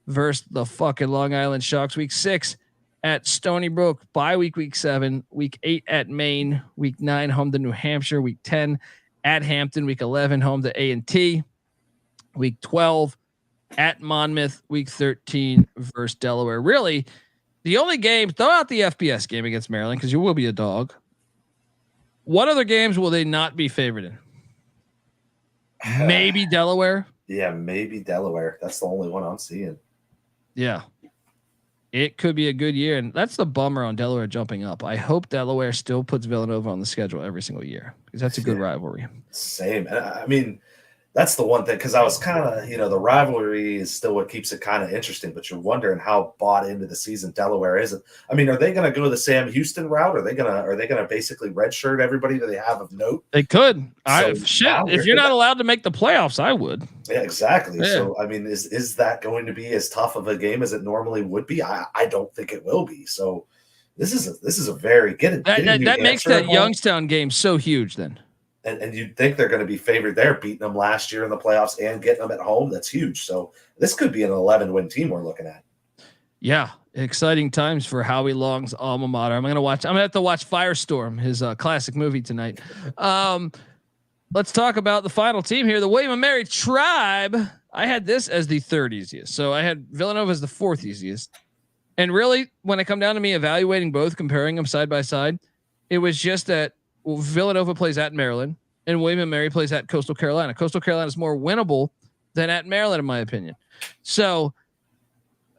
versus the fucking Long Island Sharks. Week 6, at Stony Brook. Bye week 7. Week 8, at Maine. Week 9, home to New Hampshire. Week 10, at Hampton. Week 11, home to A&T. Week 12, at Monmouth. Week 13 versus Delaware. Really, the only game, throw out the FBS game against Maryland because you will be a dog. What other games will they not be favored in? Maybe Delaware. Yeah, maybe Delaware. That's the only one I'm seeing. Yeah. It could be a good year. And that's the bummer on Delaware jumping up. I hope Delaware still puts Villanova on the schedule every single year because that's a good rivalry. Same. And I mean, that's the one thing, because I was kind of, the rivalry is still what keeps it kind of interesting, but you're wondering how bought into the season Delaware isn't. I mean, are they going to go the Sam Houston route? Are they going to basically redshirt everybody that they have of note? They could. If you're not allowed to make the playoffs, I would. Yeah, exactly. Yeah. So, I mean, is that going to be as tough of a game as it normally would be? I don't think it will be. So this is a very that makes that Youngstown game so huge then. And you'd think they're going to be favored there, beating them last year in the playoffs and getting them at home. That's huge. So this could be an 11-win team we're looking at. Yeah, exciting times for Howie Long's alma mater. I'm gonna have to watch Firestorm, his classic movie tonight. Let's talk about the final team here, the William and Mary Tribe. I had this as the 3rd easiest, so I had Villanova as the 4th easiest, And really, when it come down to me evaluating both, comparing them side by side, it was just that Villanova plays at Maryland and William & Mary plays at Coastal Carolina. Coastal Carolina is more winnable than at Maryland, in my opinion. So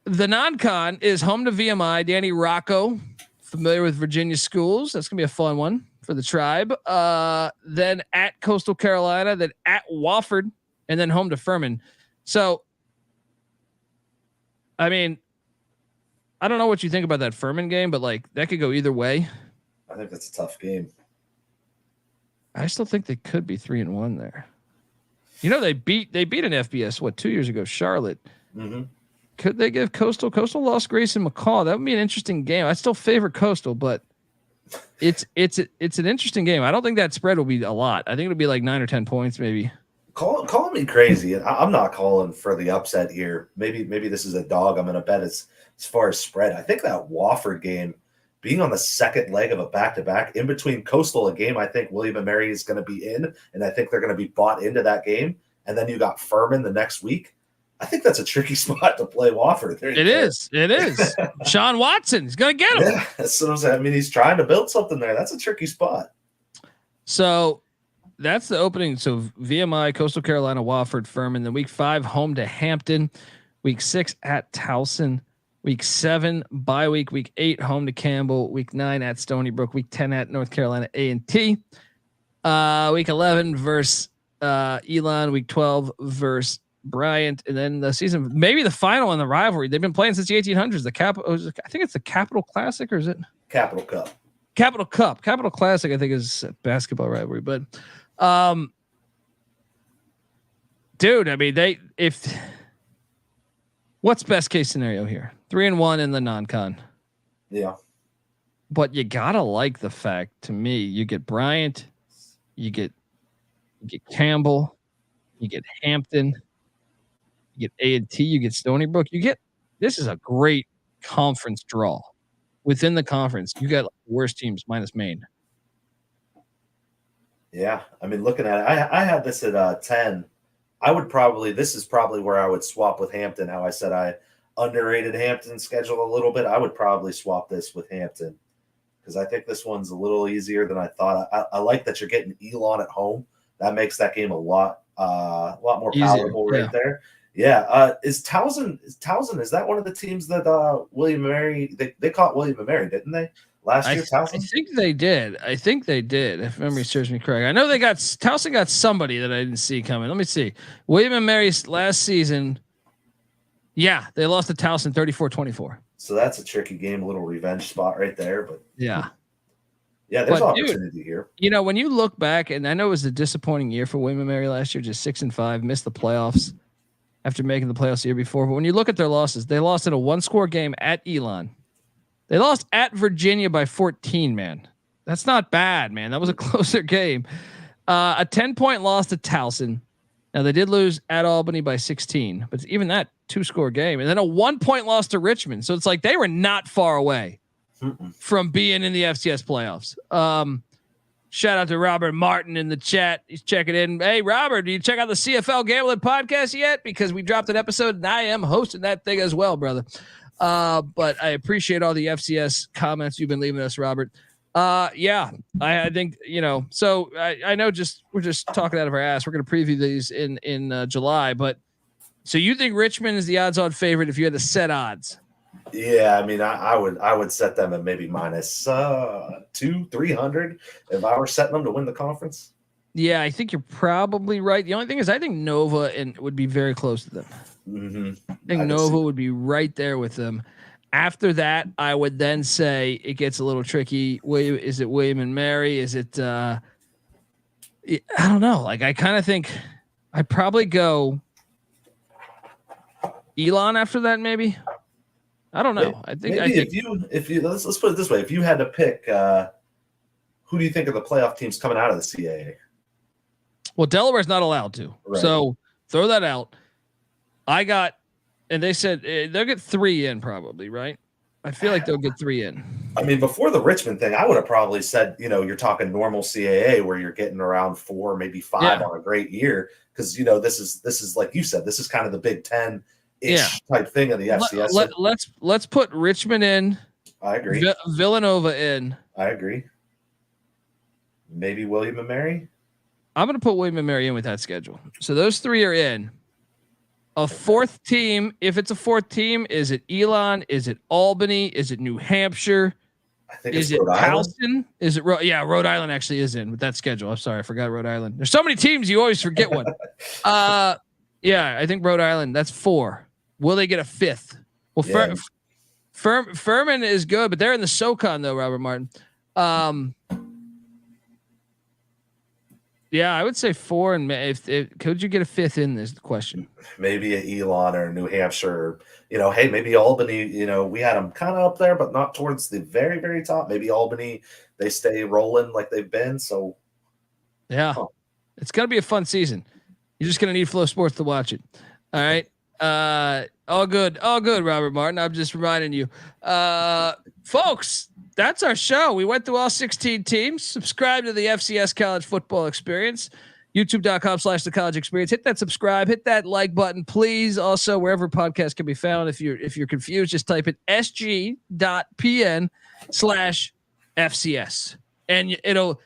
the non-con is home to VMI. Danny Rocco, familiar with Virginia schools. That's going to be a fun one for the Tribe. Then at Coastal Carolina, then at Wofford, and then home to Furman. So, I mean, I don't know what you think about that Furman game, but like that could go either way. I think that's a tough game. I still think they could be 3-1 there. You know, they beat an FBS 2 years ago, Charlotte. Mm-hmm. Could they give Coastal lost Grayson McCall? That would be an interesting game. I still favor Coastal, but it's an interesting game. I don't think that spread will be a lot. I think it'll be like 9 or 10 points, maybe. Call me crazy. I'm not calling for the upset here. Maybe this is a dog I'm going to bet as far as spread. I think that Wofford game, being on the second leg of a back-to-back, in between Coastal, a game I think William & Mary is going to be in, and I think they're going to be bought into that game, and then you got Furman the next week. I think that's a tricky spot to play Wofford. It is. Sean Watson is going to get him. Yeah, that's what I'm saying. I mean, he's trying to build something there. That's a tricky spot. So that's the opening. So VMI, Coastal Carolina, Wofford, Furman. Then week 5, home to Hampton. Week 6 at Towson. Week 7 bye week. Week 8 home to Campbell. Week 9 at Stony Brook. Week 10 at North Carolina A&T. Week 11 versus Elon. Week 12 versus Bryant, and then the season, maybe the final in the rivalry. They've been playing since the 1800s. I think it's the Capital Classic, or is it Capital Cup? Capital Classic, I think, is a basketball rivalry. But, dude, I mean, what's best case scenario here? 3-1 in the non-con. Yeah, but you gotta like the fact, to me, you get Bryant, you get Campbell, you get Hampton. You get A&T, you get Stony Brook. This is a great conference draw. Within the conference, you got worst teams minus Maine. Yeah, I mean, looking at it, I had this at 10. This is probably where I would swap with Hampton. How I said I underrated Hampton's schedule a little bit. I would probably swap this with Hampton because I think this one's a little easier than I thought. I like that you're getting Elon at home. That makes that game a lot more palatable right there. Yeah. Is Towson, is that one of the teams that William & Mary, they caught William & Mary, didn't they? Last year, Towson? I think they did, if memory serves me correct. I know Towson got somebody that I didn't see coming. Let me see. William & Mary's last season, yeah, they lost to Towson 34-24. So that's a tricky game, a little revenge spot right there. But yeah. Yeah, there's opportunity here. You know, when you look back, and I know it was a disappointing year for William & Mary last year, just 6-5, missed the playoffs after making the playoffs the year before. But when you look at their losses, they lost in a 1-score game at Elon. They lost at Virginia by 14, man. That's not bad, man. That was a closer game. A 10-point loss to Towson. Now, they did lose at Albany by 16, but even that 2-score game. And then a 1-point loss to Richmond. So it's like they were not far away from being in the FCS playoffs. Shout out to Robert Martin in the chat. He's checking in. Hey, Robert, do you check out the CFL Gambling podcast yet? Because we dropped an episode and I am hosting that thing as well, brother. But I appreciate all the FCS comments you've been leaving us, Robert. Yeah, I think, you know, so I know we're just talking out of our ass. We're going to preview these in July, but so you think Richmond is the odds-on favorite if you had to set odds? Yeah, I mean, I would set them at maybe minus 200-300 if I were setting them to win the conference. Yeah, I think you're probably right. The only thing is, I think Nova would be very close to them. Mm-hmm. I think Nova would be right there with them. After that, I would then say it gets a little tricky. Is it William & Mary? Is it? I don't know. Like, I kind of think I'd probably go Elon after that, maybe. I don't know. I think if you let's put it this way: if you had to pick, who do you think are the playoff teams coming out of the CAA? Well, Delaware's not allowed to, so throw that out. And they said they'll get 3 in probably, right? I feel like they'll get 3 in. I mean, before the Richmond thing, I would have probably said, you know, you're talking normal CAA where you're getting around 4, maybe 5 on a great year, because you know this is like you said, this is kind of the Big Ten type thing in the FCS. Let's put Richmond in. I agree. Villanova in. I agree. Maybe William and Mary. I'm going to put William and Mary in with that schedule. So those three are in. A fourth team, if it's a fourth team, is it Elon? Is it Albany? Is it New Hampshire? I think is it Towson? Is it Rhode Island actually is in with that schedule. I'm sorry, I forgot Rhode Island. There's so many teams you always forget one. Yeah, I think Rhode Island. That's 4. Will they get a 5th? Well, Furman is good, but they're in the SoCon though, Robert Martin. Yeah, I would say 4. And if could you get a 5th in this question? Maybe a Elon or New Hampshire. Hey, maybe Albany. We had them kind of up there, but not towards the very, very top. Maybe Albany, they stay rolling like they've been. So, yeah, it's gonna be a fun season. You're just gonna need Flow Sports to watch it. All right. All good, Robert Martin. I'm just reminding you, folks. That's our show. We went through all 16 teams. Subscribe to the FCS College Football Experience. YouTube.com/the College Experience. Hit that subscribe. Hit that like button, please. Also, wherever podcasts can be found. If you're confused, just type in sg.pn/FCS, and it'll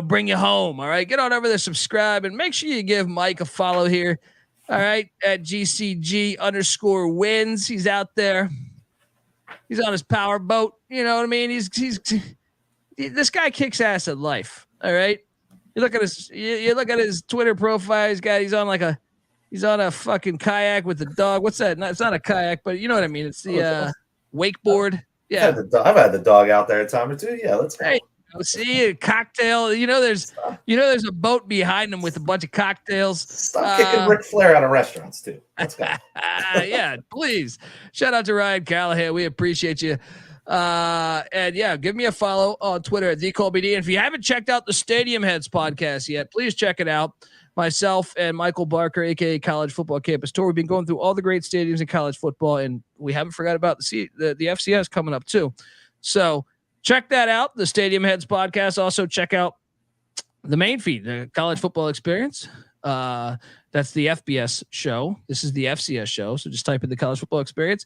bring you home. All right, get on over there, subscribe, and make sure you give Mike a follow here. All right, at GCG_wins. He's out there. He's on his power boat. You know what I mean? He's this guy kicks ass at life. All right. You look at his Twitter profile. He's on a fucking kayak with the dog. What's that? It's not a kayak, but you know what I mean. It's the wakeboard. Yeah. I've had the dog out there a time or two. Yeah, let's go. Hey, see a cocktail. There's a boat behind him with a bunch of cocktails. Stop kicking Ric Flair out of restaurants too. Let's go. Yeah, please. Shout out to Ryan Callahan. We appreciate you. And yeah, give me a follow on Twitter at TheColBD. And if you haven't checked out the Stadium Heads podcast yet, please check it out. Myself and Michael Barker, aka College Football Campus Tour. We've been going through all the great stadiums in college football, and we haven't forgot about the FCS coming up too. So check that out, the Stadium Heads podcast. Also check out the main feed, the College Football Experience. That's the FBS show. This is the FCS show. So just type in the College Football Experience.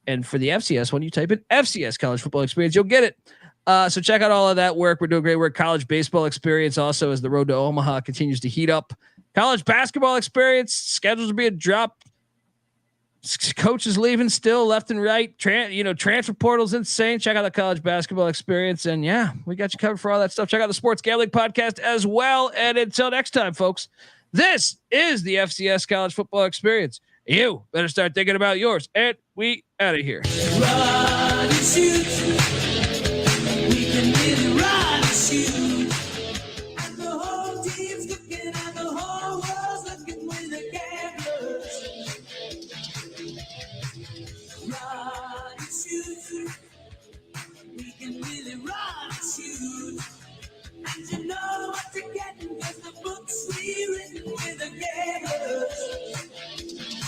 And for the FCS one, you type in FCS College Football Experience, you'll get it. So check out all of that work. We're doing great work. College Baseball Experience also, as the road to Omaha continues to heat up. College Basketball Experience, schedules are being dropped. Coaches leaving still left and right. Transfer portal's insane. Check out the College Basketball Experience. And yeah, we got you covered for all that stuff. Check out the Sports Gambling Podcast as well. And until next time, folks, this is the FCS College Football Experience. You better start thinking about yours. And we out of here. Run and shoot. We can really run and shoot.